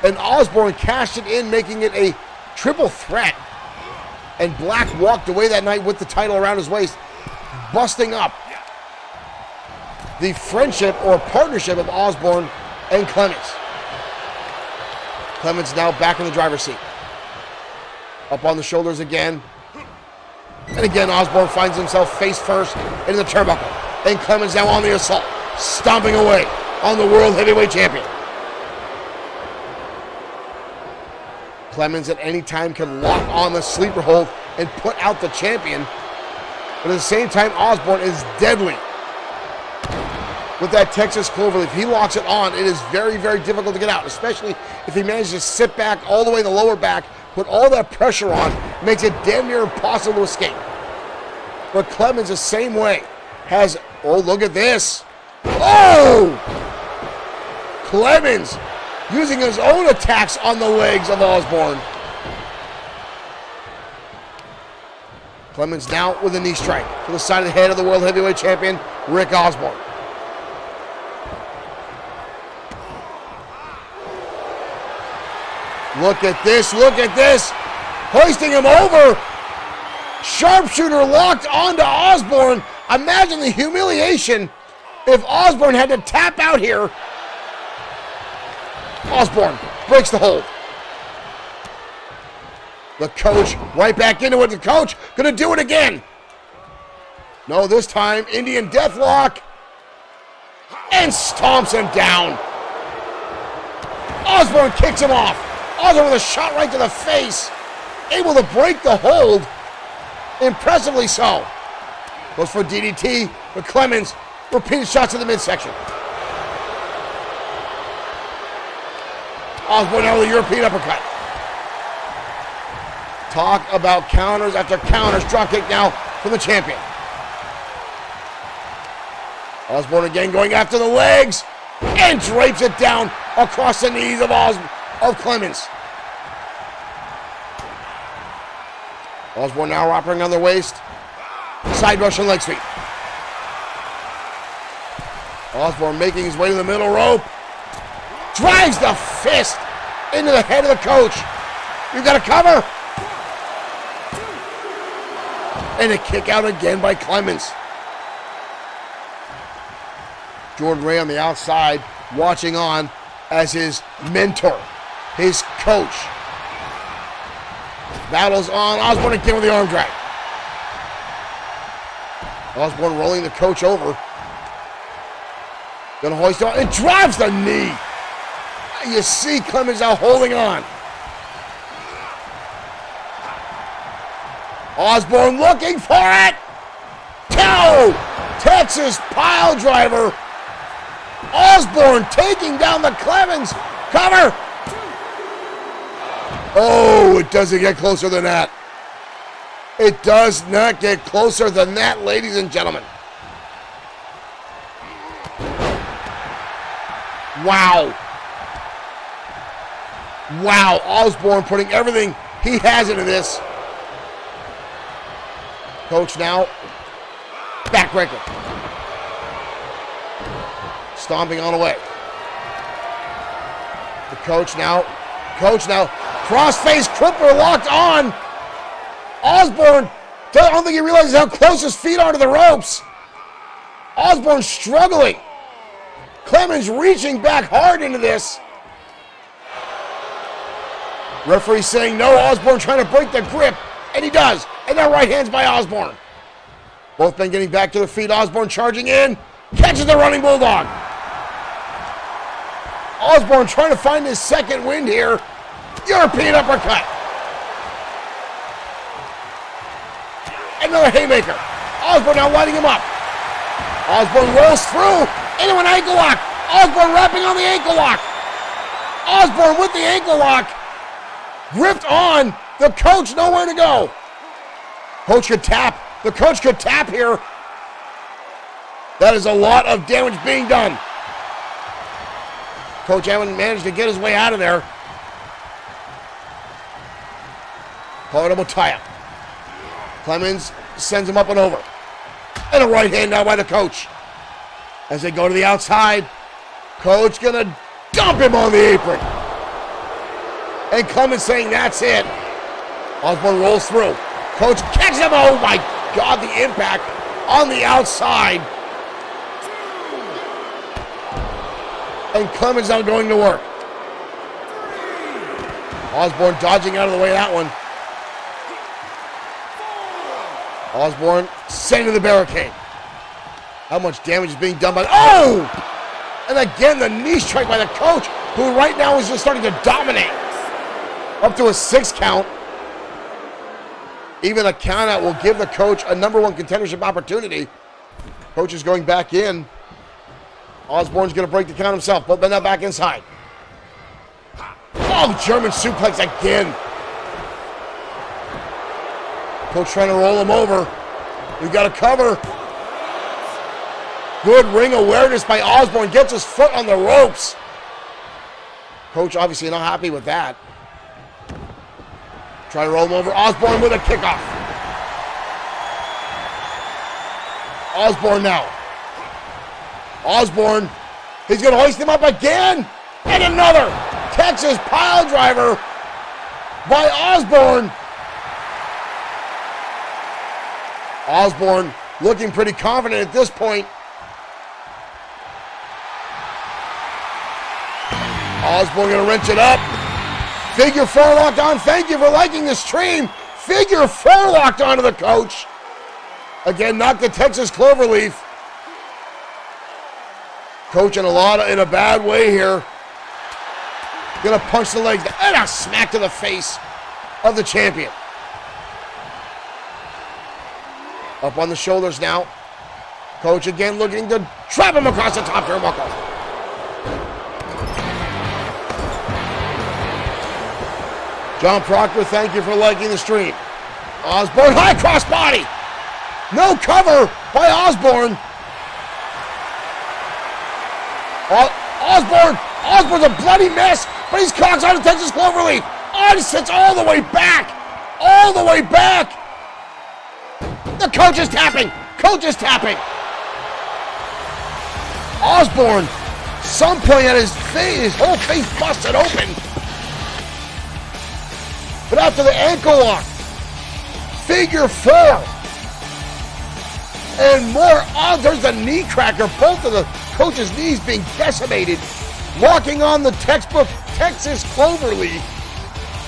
And Osborne cashed it in, making it a triple threat. And Black walked away that night with the title around his waist, busting up the friendship or partnership of Osborne and Clemens. Clemens now back in the driver's seat. Up on the shoulders again. And again, Osborne finds himself face first into the turnbuckle. And Clemens now on the assault, stomping away on the World Heavyweight Champion. Clemens at any time can lock on the sleeper hold and put out the champion. But at the same time, Osborne is deadly with that Texas cloverleaf. He locks it on. It is very, very difficult to get out, especially if he manages to sit back all the way in the lower back, put all that pressure on, makes it damn near impossible to escape. But Clemens the same way has, oh, look at this. Oh! Clemens using his own attacks on the legs of Osborne. Clemens now with a knee strike to the side of the head of the World Heavyweight Champion, Rick Osborne. Look at this, look at this. Hoisting him over. Sharpshooter locked onto Osborne. Imagine the humiliation if Osborne had to tap out here. Osborne breaks the hold. The coach right back into it. The coach gonna do it again. No, this time Indian Deathlock. And stomps him down. Osborne kicks him off. Osborne with a shot right to the face. Able to break the hold. Impressively so. Goes for DDT, but Clemens repeated shots to the midsection. Osborne now with a European uppercut. Talk about counters after counters. Drop kick now from the champion. Osborne again going after the legs and drapes it down across the knees of Clemens. Osborne now wrapping on the waist. Side Russian leg sweep. Osborne making his way to the middle rope. Drives the fist into the head of the coach. You got a cover. And a kick out again by Clemens. Jordan Ray on the outside watching on as his mentor his coach. Battles on. Osborne again with the arm drag. Osborne rolling the coach over. Gonna hoist on. It drives the knee. You see Clemens now holding on. Osborne looking for it. 2. Texas pile driver. Osborne taking down the Clemens. Cover. Oh, it doesn't get closer than that. It does not get closer than that, ladies and gentlemen. Wow. Wow, Osborne putting everything he has into this. Coach now, backbreaker. Stomping on away. The coach now, crossface crippler locked on. Osborne, I don't think he realizes how close his feet are to the ropes. Osborne struggling. Clemens reaching back hard into this. Referee saying no. Osborne trying to break the grip, and he does. And that right hand's by Osborne. Both men getting back to their feet. Osborne charging in, catches the running bulldog. Osborne trying to find his second wind here. European uppercut. Another haymaker. Osborne now lighting him up. Osborne rolls through into an ankle lock. Osborne wrapping on the ankle lock. Osborne with the ankle lock. Gripped on. The coach nowhere to go. Coach could tap. The coach could tap here. That is a lot of damage being done. Coach Allen managed to get his way out of there. Call it a Motaya. Clemens sends him up and over. And a right hand now by the coach. As they go to the outside, coach gonna dump him on the apron. And Clemens saying that's it. Osborne rolls through. Coach catches him. Oh my God, the impact on the outside. And Clemens now going to work. Osborne dodging out of the way of that one. Osborne sending the barricade. How much damage is being done by... Oh! And again, the knee strike by the coach, who right now is just starting to dominate. Up to a 6 count. Even a count out will give the coach a #1 contendership opportunity. Coach is going back in. Osborne's going to break the count himself. But now back inside. Oh, German suplex again. Coach trying to roll him over. We've got a cover. Good ring awareness by Osborne. Gets his foot on the ropes. Coach obviously not happy with that. Try to roll him over. Osborne with a kickoff. Osborne now. Osborne. He's going to hoist him up again. And another Texas pile driver by Osborne. Osborne looking pretty confident at this point. Osborne going to wrench it up. Figure 4 locked on. Thank you for liking the stream. Figure 4 locked onto the coach. Again, not the Texas Cloverleaf. Coach in a bad way here. Gonna punch the legs and a smack to the face of the champion. Up on the shoulders now. Coach again looking to trap him across the top turnbuckle. John Proctor, thank you for liking the stream. Osborne, high cross body. No cover by Osborne. Osborne's a bloody mess, but he's caught on the Texas Cloverleaf. Oh, he sits all the way back. All the way back. The coach is tapping. Coach is tapping. Osborne, some point had his whole face busted open. But after the ankle lock, figure 4. And more. Oh, there's the knee cracker. Both of the coach's knees being decimated. Walking on the textbook Texas Cloverleaf,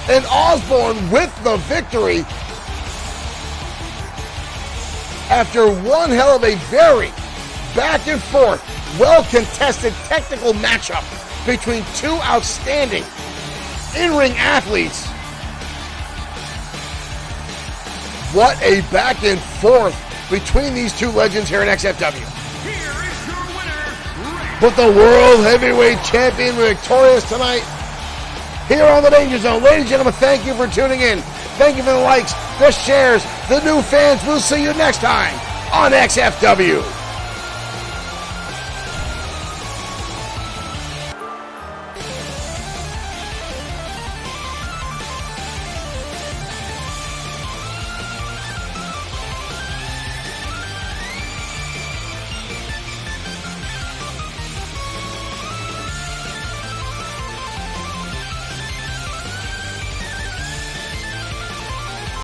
and Osborne with the victory after one hell of a very back and forth, well-contested technical matchup between two outstanding in-ring athletes. What a back and forth between these two legends here in XFW. Here is your winner, But the World Heavyweight Champion victorious tonight here on the Danger Zone. Ladies and gentlemen, thank you for tuning in. Thank you for the likes, the shares, the new fans. We'll see you next time on XFW.